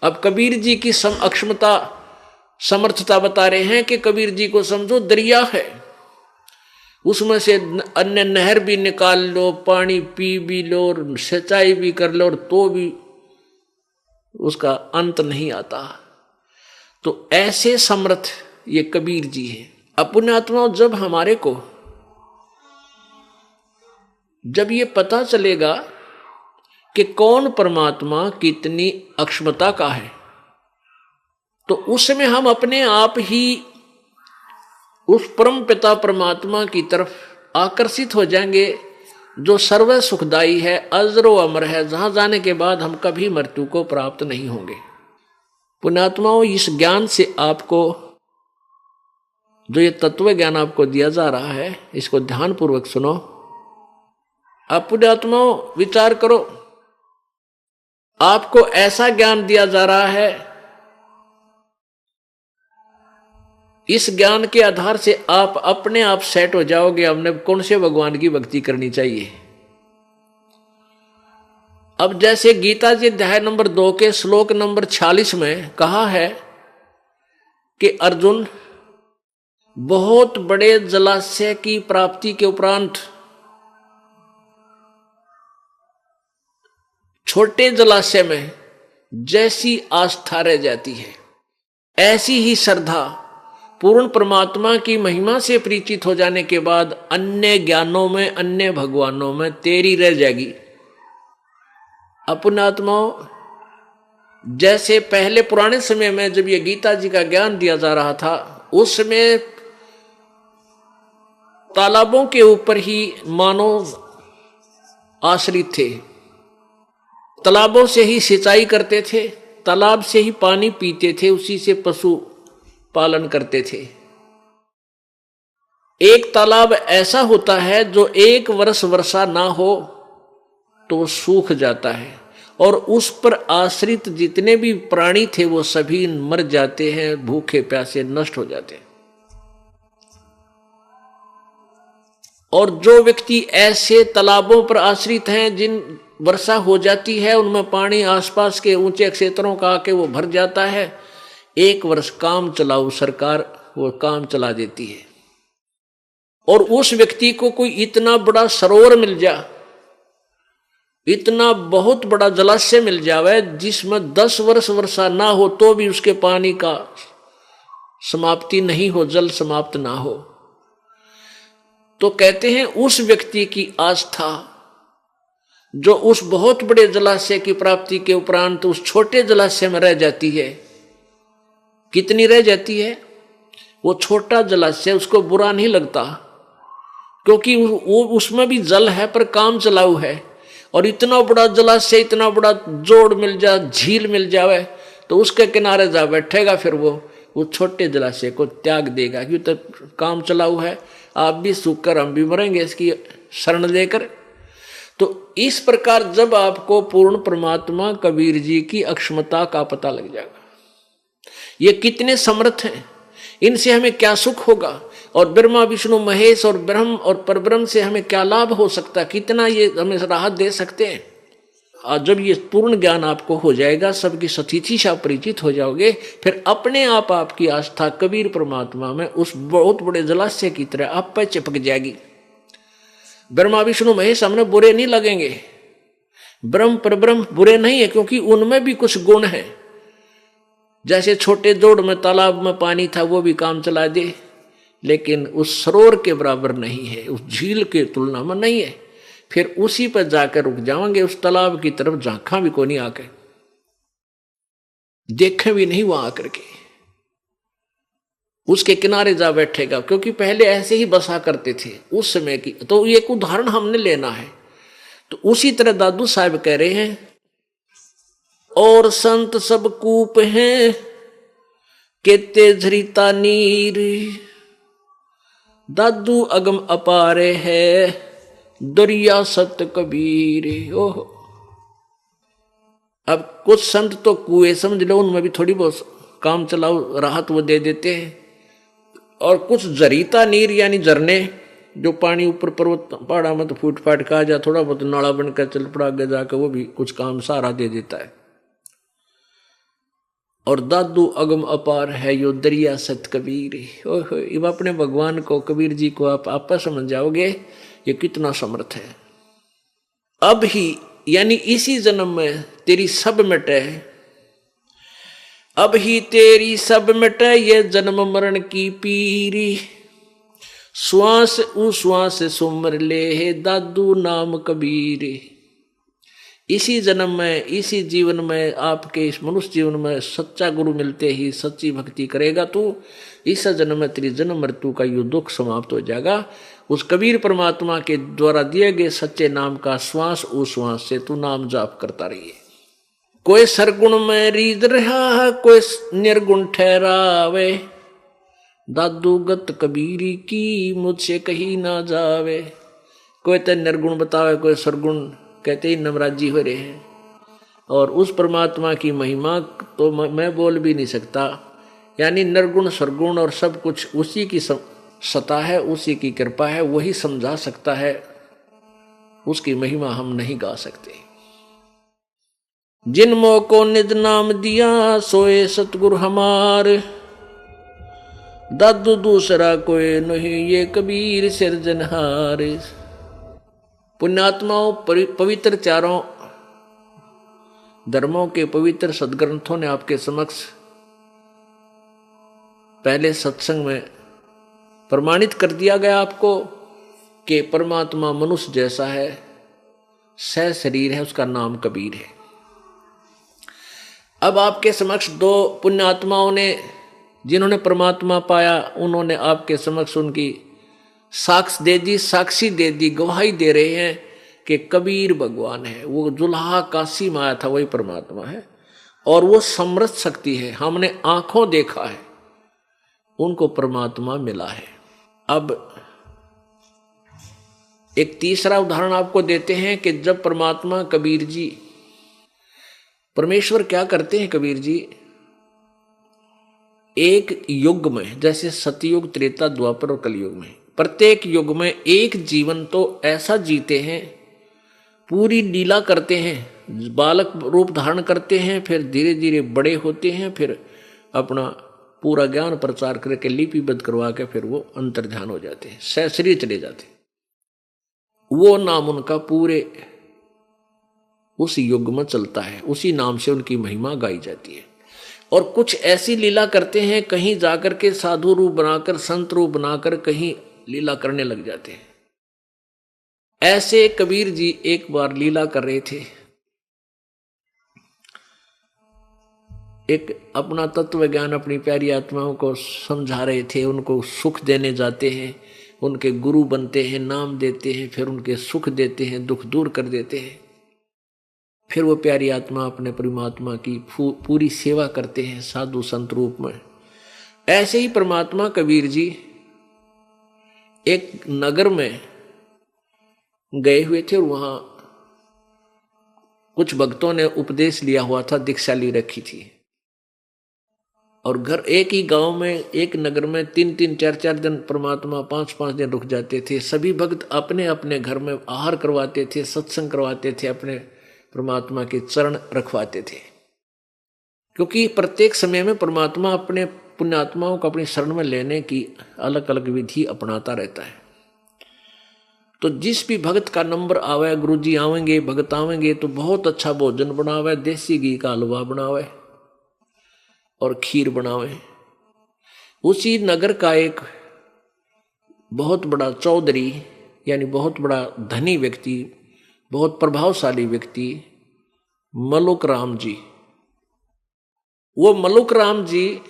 अब कबीर जी की अक्षमता समर्थता बता रहे हैं कि कबीर जी को समझो दरिया है, उसमें से अन्य नहर भी निकाल लो, पानी पी भी लो, सिंचाई भी कर लो, और तो भी उसका अंत नहीं आता। तो ऐसे समर्थ ये कबीर जी हैं। अपने आत्माओं, जब ये पता चलेगा कि कौन परमात्मा कितनी अक्षमता का है, तो उसमें हम अपने आप ही उस परम पिता परमात्मा की तरफ आकर्षित हो जाएंगे, जो सर्व सुखदाई है, अजरो अमर है, जहां जाने के बाद हम कभी मृत्यु को प्राप्त नहीं होंगे। पुण्यात्माओं, इस ज्ञान से आपको, जो ये तत्व ज्ञान आपको दिया जा रहा है, इसको ध्यान पूर्वक सुनो। आप पुण्यात्माओं विचार करो, आपको ऐसा ज्ञान दिया जा रहा है, इस ज्ञान के आधार से आप अपने आप सेट हो जाओगे। हमने कौन से भगवान की भक्ति करनी चाहिए। अब जैसे गीता जी अध्याय नंबर 2 के श्लोक नंबर 46 में कहा है कि अर्जुन, बहुत बड़े जलाशय की प्राप्ति के उपरांत छोटे जलाशय में जैसी आस्था रह जाती है, ऐसी ही श्रद्धा पूर्ण परमात्मा की महिमा से परिचित हो जाने के बाद अन्य ज्ञानों में, अन्य भगवानों में तेरी रह जाएगी। पुण्यात्माओं, जैसे पहले पुराने समय में जब ये गीता जी का ज्ञान दिया जा रहा था, उस समय तालाबों के ऊपर ही मानव आश्रित थे, तालाबों से ही सिंचाई करते थे, तालाब से ही पानी पीते थे, उसी से पशु पालन करते थे। एक तालाब ऐसा होता है जो एक वर्ष वर्षा ना हो तो सूख जाता है, और उस पर आश्रित जितने भी प्राणी थे वो सभी मर जाते हैं, भूखे प्यासे नष्ट हो जाते हैं। और जो व्यक्ति ऐसे तालाबों पर आश्रित हैं, जिन वर्षा हो जाती है, उनमें पानी आसपास के ऊंचे क्षेत्रों का आके वो भर जाता है, एक वर्ष काम चलाऊ सरकार वो काम चला देती है। और उस व्यक्ति को कोई इतना बड़ा सरोवर मिल जा, इतना बहुत बड़ा जलाशय मिल जावे जिसमें 10 वर्ष वर्षा ना हो तो भी उसके पानी का समाप्ति नहीं हो, जल समाप्त ना हो, तो कहते हैं उस व्यक्ति की आस्था जो उस बहुत बड़े जलाशय की प्राप्ति के उपरांत उस छोटे जलाशय में रह जाती है, कितनी रह जाती है? वो छोटा जलाशय उसको बुरा नहीं लगता, क्योंकि वो उसमें भी जल है पर काम चलाऊ है। और इतना बड़ा जलाशय, इतना बड़ा जोड़ मिल जाए, झील मिल जावे, तो उसके किनारे जा बैठेगा, फिर वो छोटे जलाशय को त्याग देगा, क्यों तो काम चलाऊ है, आप भी सूख कर हम भी मरेंगे इसकी शरण लेकर। तो इस प्रकार जब आपको पूर्ण परमात्मा कबीर जी की अक्षमता का पता लग जाएगा, ये कितने समर्थ हैं, इनसे हमें क्या सुख होगा, और ब्रह्मा विष्णु महेश और ब्रह्म और परब्रह्म से हमें क्या लाभ हो सकता है, कितना ये हमें राहत दे सकते हैं। और जब ये पूर्ण ज्ञान आपको हो जाएगा, सबकी सतीथि से आप परिचित हो जाओगे, फिर अपने आप आपकी आस्था कबीर परमात्मा में उस बहुत बड़े जलाशय की तरह आप पे चिपक जाएगी। ब्रह्मा विष्णु महेश हमने बुरे नहीं लगेंगे, ब्रह्म परब्रह्म बुरे नहीं है, क्योंकि उनमें भी कुछ गुण है। जैसे छोटे जोड़ में तालाब में पानी था, वो भी काम चला दे, लेकिन उस सरोवर के बराबर नहीं है, उस झील के तुलना में नहीं है। फिर उसी पर जाकर रुक जाएंगे, उस तालाब की तरफ झांका भी को नहीं आके, देखें भी नहीं वहां आकर के, उसके किनारे जा बैठेगा, क्योंकि पहले ऐसे ही बसा करते थे उस समय की। तो एक उदाहरण हमने लेना है। तो उसी तरह दादू साहब कह रहे हैं, और संत सब कूप हैं केते झरीता नीर, दादू अगम अपारे है दरिया सत कबीर। ओह, अब कुछ संत तो कुएं समझ लो, उनमें भी थोड़ी बहुत काम चलाओ राहत वो दे देते हैं, और कुछ जरीता नीर यानी झरने, जो पानी ऊपर पर्वत पहाड़ा में तो फूट फाट का आ जा, थोड़ा बहुत नाला बनकर चल पड़ा आगे जाकर, वो भी कुछ काम सहारा दे देता है। और दादू अगम अपार है यो दरिया सत कबीर। ओह, अब अपने भगवान को, कबीर जी को आप आपस समझ जाओगे ये कितना समर्थ है। अब ही यानी इसी जन्म में तेरी सब मिटे, अब ही तेरी सब मिटे ये जन्म मरण की पीरी, श्वास उ श्वास सुमर ले दादू नाम कबीर। इसी जन्म में, इसी जीवन में, आपके इस मनुष्य जीवन में सच्चा गुरु मिलते ही सच्ची भक्ति करेगा तू, इस जन्म में तेरी जन्म मृत्यु का युग दुख समाप्त हो जाएगा। उस कबीर परमात्मा के द्वारा दिए गए सच्चे नाम का श्वास उश्वास से तू नाम जाप करता रहिए। कोई सरगुण में रीझ रहा, कोई निर्गुण ठहरावे, दादू गत कबीरी की मुझसे कहीं ना जावे। कोई तो निर्गुण बतावे, कोई सरगुण कहते ही नमराजी हो रहे हैं। और उस परमात्मा की महिमा तो मैं बोल भी नहीं सकता, यानी निर्गुण सरगुण और सब कुछ उसी की सत्ता है, उसी की कृपा है, वही समझा सकता है, उसकी महिमा हम नहीं गा सकते। जिन मोह को निज नाम दिया सोए सतगुरु हमार, दादू दूसरा कोई नहीं ये कबीर सिरजनहार। पुण्यात्माओं, पवित्र चारों धर्मों के पवित्र सदग्रंथों ने आपके समक्ष पहले सत्संग में प्रमाणित कर दिया गया आपको कि परमात्मा मनुष्य जैसा है, सह शरीर है, उसका नाम कबीर है। अब आपके समक्ष दो पुण्यात्माओं ने, जिन्होंने परमात्मा पाया, उन्होंने आपके समक्ष उनकी साक्ष दे दी, साक्षी दे दी, गवाही दे रहे हैं कि कबीर भगवान है। वो जुल्हा काशी में आया था, वही परमात्मा है और वो समर्थ शक्ति है। हमने आंखों देखा है, उनको परमात्मा मिला है। अब एक तीसरा उदाहरण आपको देते हैं कि जब परमात्मा कबीर जी, परमेश्वर क्या करते हैं कबीर जी, एक युग में, जैसे सतयुग, त्रेता, द्वापर और कलयुग में, प्रत्येक युग में एक जीवन तो ऐसा जीते हैं, पूरी लीला करते हैं, बालक रूप धारण करते हैं, फिर धीरे धीरे बड़े होते हैं, फिर अपना पूरा ज्ञान प्रचार करके लिपिबद्ध करवा के फिर वो अंतर्ध्यान हो जाते हैं, सहस्री चले जाते हैं। वो नाम उनका पूरे उस युग में चलता है, उसी नाम से उनकी महिमा गाई जाती है। और कुछ ऐसी लीला करते हैं, कहीं जाकर के साधु रूप बनाकर, संत रूप बनाकर कहीं लीला करने लग जाते हैं। ऐसे कबीर जी एक बार लीला कर रहे थे, एक अपना तत्व ज्ञान अपनी प्यारी आत्माओं को समझा रहे थे, उनको सुख देने जाते हैं, उनके गुरु बनते हैं, नाम देते हैं, फिर उनके सुख देते हैं, दुख दूर कर देते हैं। फिर वो प्यारी आत्मा अपने परमात्मा की पूरी सेवा करते हैं साधु संत रूप में। ऐसे ही परमात्मा कबीर जी एक नगर में गए हुए थे और वहां कुछ भक्तों ने उपदेश लिया हुआ था, दीक्षा ली रखी थी। और घर एक ही गांव में, एक नगर में 3-3, 4-4 दिन परमात्मा 5-5 दिन रुक जाते थे। सभी भक्त अपने अपने घर में आहार करवाते थे, सत्संग करवाते थे, अपने परमात्मा के चरण रखवाते थे, क्योंकि प्रत्येक समय में परमात्मा अपने पुण्यात्माओं को अपनी शरण में लेने की अलग अलग विधि अपनाता रहता है। तो जिस भी भक्त का नंबर आवे, गुरुजी आवेंगे, भक्त आवेंगे तो बहुत अच्छा भोजन बनावे, देसी घी का हलवा बनावे और खीर बनावे। उसी नगर का एक बहुत बड़ा चौधरी, यानी बहुत बड़ा धनी व्यक्ति, बहुत प्रभावशाली व्यक्ति, मलुक राम जी, वो मलुक राम जी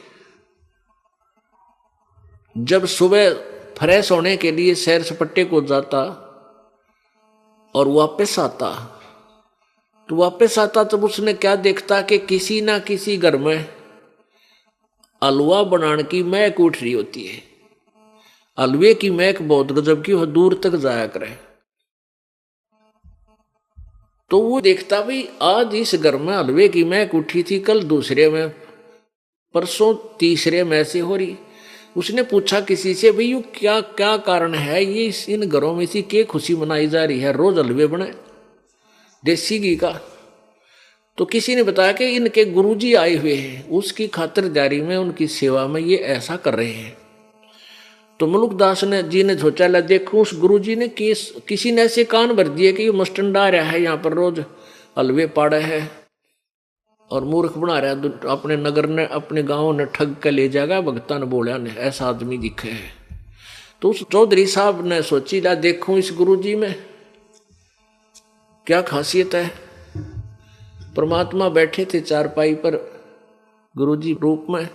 जब सुबह फ्रेश होने के लिए सैर सपाटे को जाता और वापस आता, तो वापस आता तब उसने क्या देखता कि किसी ना किसी घर में हलवा बनाने की महक उठ रही होती है। हलवे की महक बहुत गजब की, वह दूर तक जाया करे। तो वो देखता भाई आज इस घर में हलवे की महक उठी थी, कल दूसरे में, परसों तीसरे में ऐसे हो रही। उसने पूछा किसी से, भाई ये क्या क्या कारण है, ये इन घरों में इसी के खुशी मनाई जा रही है, रोज हलवे बने देसी घी का। तो किसी ने बताया कि इनके गुरुजी आए हुए हैं, उसकी खातिरदारी में, उनकी सेवा में ये ऐसा कर रहे हैं। तो मुलुकदास जी ने सोचा, ला देखो उस गुरुजी ने किसी ने ऐसे कान भर दिए कि ये मस्टंडा रहा है, यहाँ पर रोज हलवे पाड़ा है और मूर्ख बना रहा है, अपने नगर ने, अपने गांव ने ठग के ले जाएगा। भगता ने बोला ने ऐसा आदमी दिखे है। तो उस चौधरी साहब ने सोची, ला देखूं इस गुरुजी में क्या खासियत है। परमात्मा बैठे थे चारपाई पर गुरुजी रूप में,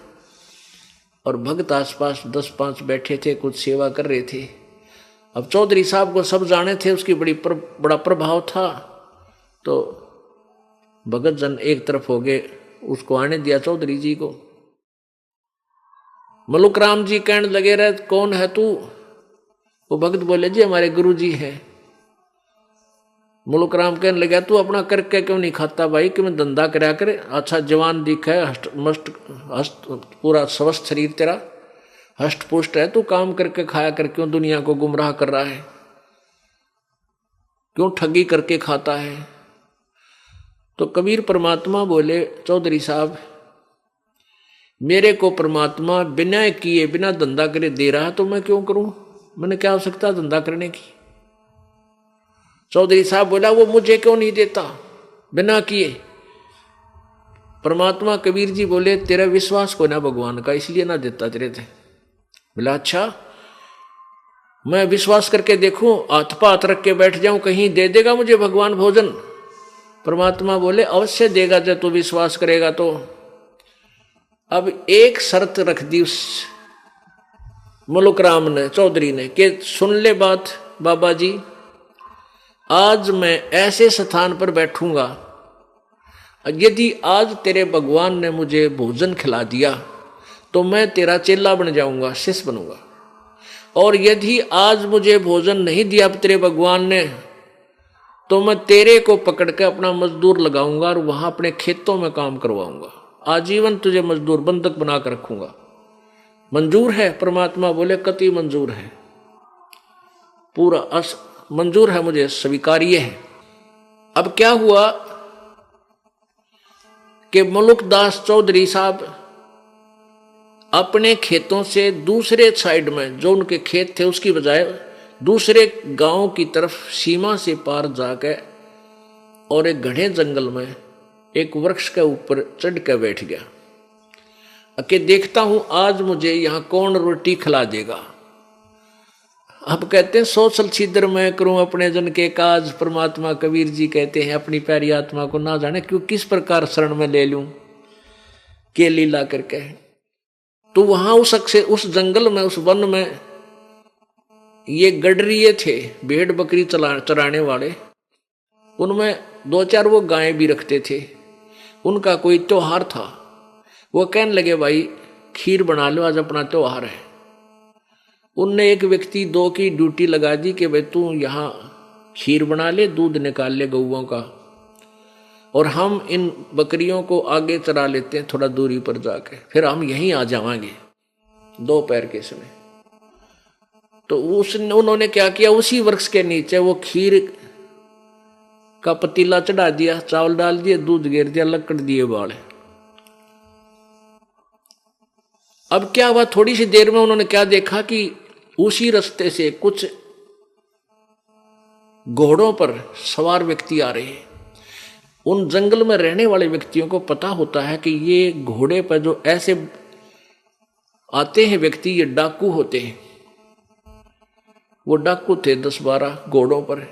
और भक्त आसपास 10-5 बैठे थे, कुछ सेवा कर रहे थे। अब चौधरी साहब को सब जाने थे, उसकी बड़ा प्रभाव था, तो भगत जन एक तरफ हो गए, उसको आने दिया चौधरी जी को। मलुक राम जी कहने लगे, रहे कौन है तू? वो भगत बोले, जी हमारे गुरु जी है। मुल्क राम कहने लगा, तू अपना करके क्यों नहीं खाता भाई, कि मैं धंधा करया करे, अच्छा जवान दिखा है, हस्त पूरा स्वस्थ शरीर तेरा, हष्ट पुष्ट है, तू काम करके खाया कर, क्यों दुनिया को गुमराह कर रहा है, क्यों ठगी करके खाता है? तो कबीर परमात्मा बोले, चौधरी साहब मेरे को परमात्मा बिना किए बिना धंधा करे दे रहा है, तो मैं क्यों करूं, मैंने क्या आवश्यकता धंधा करने की? चौधरी साहब बोला, वो मुझे क्यों नहीं देता बिना किए? परमात्मा कबीर जी बोले, तेरा विश्वास को ना भगवान का, इसलिए ना देता तेरे थे। बोला अच्छा, मैं विश्वास करके देखूं, हाथ पाथ रख के बैठ जाऊं, कहीं दे देगा मुझे भगवान भोजन? परमात्मा बोले, अवश्य देगा जब तू विश्वास करेगा तो। अब एक शर्त रख दी उस मुल्क राम ने, चौधरी ने, कि सुन ले बात बाबा जी, आज मैं ऐसे स्थान पर बैठूंगा, यदि आज तेरे भगवान ने मुझे भोजन खिला दिया तो मैं तेरा चेला बन जाऊंगा, शिष्य बनूंगा, और यदि आज मुझे भोजन नहीं दिया तेरे भगवान ने, तो मैं तेरे को पकड़ के अपना मजदूर लगाऊंगा और वहां अपने खेतों में काम करवाऊंगा, आजीवन तुझे मजदूर बंधक बना कर रखूंगा। मंजूर है? परमात्मा बोले, कति मंजूर है, पूरा मंजूर है, मुझे स्वीकार्य है। अब क्या हुआ कि मलुकदास चौधरी साहब अपने खेतों से दूसरे साइड में, जो उनके खेत थे उसकी बजाय दूसरे गांव की तरफ सीमा से पार जाकर और एक घने जंगल में एक वृक्ष के ऊपर चढ़ कर बैठ गया, कि देखता हूं आज मुझे यहां कौन रोटी खिला देगा। अब कहते हैं, सोचल छिद्र मैं करूं अपने जन के काज, परमात्मा कबीर जी कहते हैं, अपनी प्यारी आत्मा को ना जाने क्यों किस प्रकार शरण में ले लूं, के लीला करके। तो वहां उस जंगल में, उस वन में ये गडरिये थे, भेड़ बकरी चराने वाले, उनमें 2-4 वो गायें भी रखते थे। उनका कोई त्योहार था, वो कहने लगे, भाई खीर बना लो, आज अपना त्योहार है। उनने एक व्यक्ति 2 की ड्यूटी लगा दी कि भाई तू यहाँ खीर बना ले, दूध निकाल ले गौओं का, और हम इन बकरियों को आगे चरा लेते हैं थोड़ा दूरी पर जाके, फिर हम यहीं आ जावांगे दोपहर के समय। तो उन्होंने क्या किया, उसी वृक्ष के नीचे वो खीर का पतीला चढ़ा दिया, चावल डाल दिए, दूध गिर दिया, लकड़ दिए बाल। अब क्या हुआ, थोड़ी सी देर में उन्होंने क्या देखा कि उसी रास्ते से कुछ घोड़ों पर सवार व्यक्ति आ रहे हैं। उन जंगल में रहने वाले व्यक्तियों को पता होता है कि ये घोड़े पर जो ऐसे आते हैं व्यक्ति, ये डाकू होते हैं। वो डाकू थे 10-12 घोड़ों पर।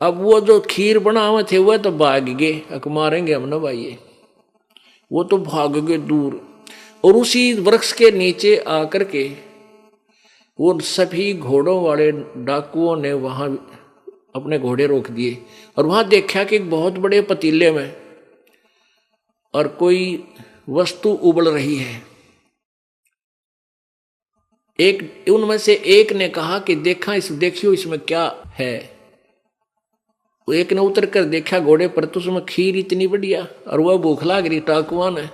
अब वो जो खीर बना हुए थे वह तो भाग गए, अक मारेंगे हम ना भाई, वो तो भाग गए दूर। और उसी वृक्ष के नीचे आकर के वो सभी घोड़ों वाले डाकुओं ने वहां अपने घोड़े रोक दिए, और वहां देखा कि एक बहुत बड़े पतीले में और कोई वस्तु उबल रही है। एक उनमें से एक ने कहा कि देखियो इसमें क्या है। एक ने उतर कर देखा घोड़े पर, तो उसमें खीर इतनी बढ़िया, और वह भूख लाग रही डाकुआ ने।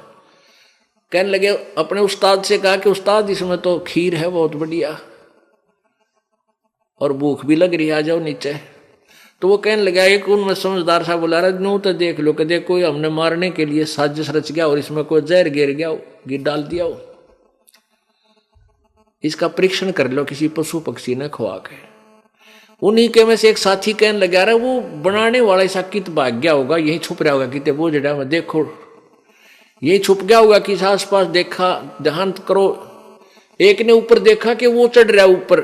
कहने लगे, अपने उस्ताद से कहा कि उस्ताद इसमें तो खीर है बहुत बढ़िया और भूख भी लग रही है, आ जाओ नीचे। तो वो कहने लगा, एक उनमें समझदार सा बोला, रहा नू तो देख लो, कि कोई हमने मारने के लिए साजिश रच गया और इसमें कोई जहर गिर गया, गिर डाल दिया हो, इसका परीक्षण कर लो किसी पशु पक्षी ने खुआ के। उन्हीं के में से एक साथी कहने लगा, रहा वो बनाने वाला ऐसा कित भाग गया होगा, यही छुप रहा होगा कितने वो जड़ा में, देखो यही छुप गया होगा, किस आस पास देखा, ध्यान करो। एक ने ऊपर देखा कि वो चढ़ रहा ऊपर,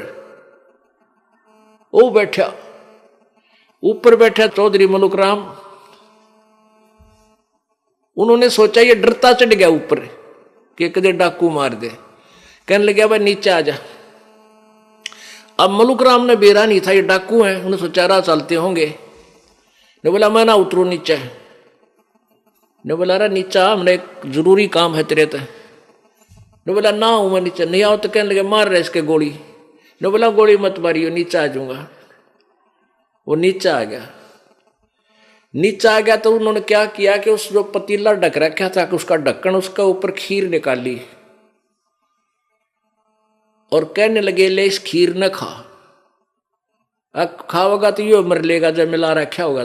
वो बैठा ऊपर बैठा चौधरी मलुक राम। उन्होंने सोचा ये डरता चढ़ गया ऊपर कि कदे डाकू मार दे। कहने लगे भाई नीचे आ जा। अब मलुक राम ने बेरा नहीं था ये डाकू हैं, उन्हें सोचा राह चलते होंगे। ने बोला मैं ना उतरू नीचे। ने बोला रा नीचा हमने एक जरूरी काम है तेरे तक। ने बोला ना हूं मैं नीचे। नहीं आओ तो कहने लगे मार रहे इसके गोली। ने बोला गोली मत मारियो नीचे आ जाऊंगा। वो नीचे आ गया। नीचे आ गया तो उन्होंने क्या किया कि उस जो पतीला ढक रखा था कि उसका ढक्कन, उसका ऊपर खीर निकाली और कहने लगे ले इस खीर न खा, अब खाओगा तो यो मर लेगा जब मिला रखा होगा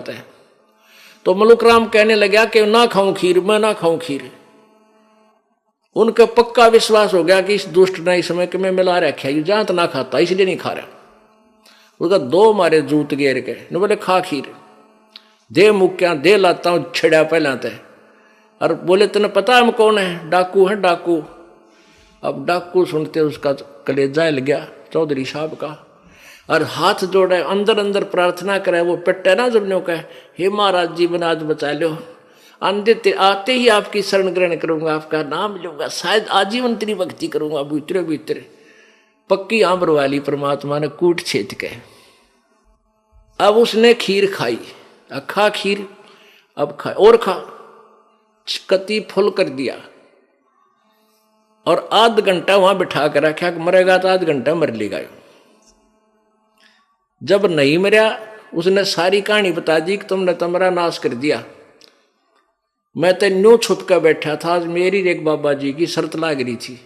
तो मलुक राम कहने लगा कि ना खाऊं खीर, मैं ना खाऊं खीर। उनका पक्का विश्वास हो गया कि इस दुष्ट ने इस समय कि मैं मिला रखा है जहां तो ना खाता इसलिए नहीं खा रहा। उसका दो मारे जूत घेर के न बोले खा खीर, दे मुक्या दे लाता हूं छिड़ा पहला तय। और बोले तेने पता हम कौन है? डाकू है डाकू। अब डाकू सुनते उसका कलेजा हिल गया चौधरी साहब का, और हाथ जोड़े अंदर अंदर प्रार्थना करे। वो पिटे ना जब ने कहे हे महाराज जीवन आज बचा लो, आते ही आपकी शरण ग्रहण करूंगा, आपका नाम लूंगा, शायद आजीवन तेरी भक्ति करूंगा। भीतरे भीतरे पक्की आंबर वाली परमात्मा ने कूट छेद के अब उसने खीर खाई। खा खीर, अब खा और खा, कति फुल कर दिया और आध घंटा वहां बिठा कर रखा कि मरेगा तो आध घंटा मर लेगा। जब नहीं मरा उसने सारी कहानी बता दी कि तुमने तुम्हारा नाश कर दिया, मैं तो न्यू छुप कर बैठा था, आज मेरी एक बाबा जी की शर्त लाग रही थी,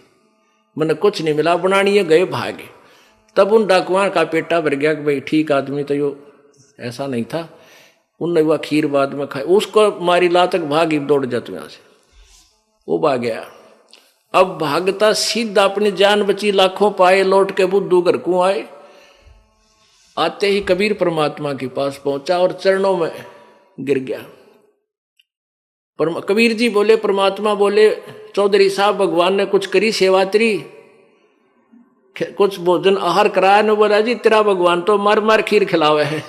मैंने कुछ नहीं मिला, बनानी गए भागे। तब उन डाकुआं का पेटा भर गया कि भाई ठीक आदमी तो यो ऐसा नहीं था। उनने वह खीर बाद में खाई, उसको मारी ला तक भागी दौड़ जाते यहां से, वो भाग गया। अब भागता सीधा अपनी जान बची, लाखों पाए, लौट के बुद्धू घर को आए। आते ही कबीर परमात्मा के पास पहुंचा और चरणों में गिर गया। कबीर जी बोले, परमात्मा बोले चौधरी साहब भगवान ने कुछ करी सेवा तेरी, कुछ भोजन आहार कराया? ने बोला जी तेरा भगवान तो मार मार खीर खिलावे है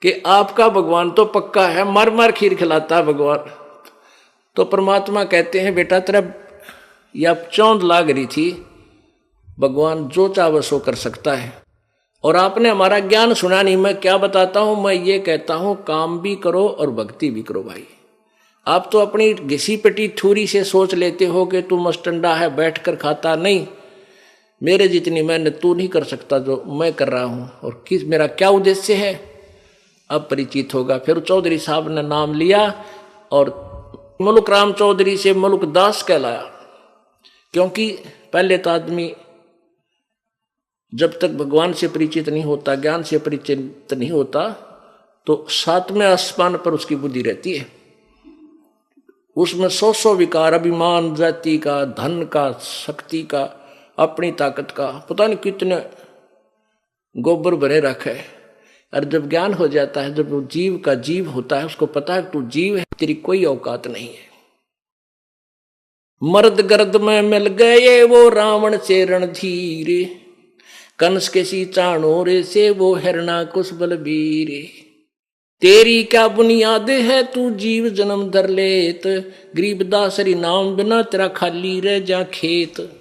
कि आपका भगवान तो पक्का है मार मार खीर खिलाता है भगवान। तो परमात्मा कहते हैं बेटा तेरा या चौंध लाग रही थी, भगवान जो चाहे सो कर सकता है। और आपने हमारा ज्ञान सुना नहीं, मैं क्या बताता हूं, मैं ये कहता हूं काम भी करो और भक्ति भी करो। भाई आप तो अपनी घिसी पिटी थूरी से सोच लेते हो कि तू मस्टंडा है बैठकर खाता, नहीं, मेरे जितनी मेहनत तू नहीं कर सकता जो मैं कर रहा हूं। और किस मेरा क्या उद्देश्य है अब परिचित होगा। फिर चौधरी साहब ने नाम लिया और मलुक राम चौधरी से मलुक दास कहलाया, क्योंकि पहले तो आदमी जब तक भगवान से परिचित नहीं होता, ज्ञान से परिचित नहीं होता, तो सातवें आसमान पर उसकी बुद्धि रहती है। उसमें 100 विकार, अभिमान, जाति का, धन का, शक्ति का, अपनी ताकत का, पता नहीं कितने गोबर भरे रखे। और जब ज्ञान हो जाता है, जब वो जीव का जीव होता है, उसको पता है तू जीव है, तेरी कोई औकात नहीं है। मर्द गर्द में मिल गए वो रावण से रणधीर, कंस के सी चाणोरे से वो हिरणाकुश बलबीर। तेरी क्या बुनियाद है तू जीव जन्म धर लेत, गरीबदास हरि नाम बिना तेरा खाली रह जा खेत।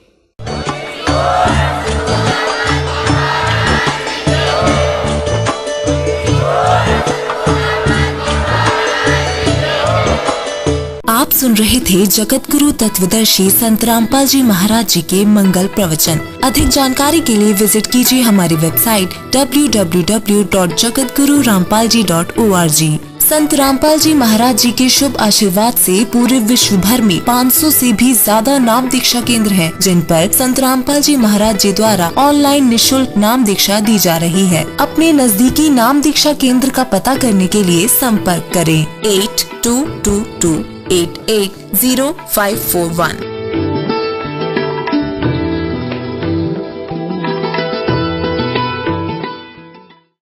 आप सुन रहे थे जगत गुरु तत्वदर्शी संत रामपाल जी महाराज जी के मंगल प्रवचन। अधिक जानकारी के लिए विजिट कीजिए हमारी वेबसाइट www.jagatgururampalji.org। संत रामपाल जी महाराज जी के शुभ आशीर्वाद से पूरे विश्व भर में 500 से भी ज्यादा नाम दीक्षा केंद्र हैं, जिन पर संत रामपाल जी महाराज जी द्वारा ऑनलाइन निःशुल्क नाम दीक्षा दी जा रही है। अपने नजदीकी नाम दीक्षा केंद्र का पता करने के लिए संपर्क करें 8222880541।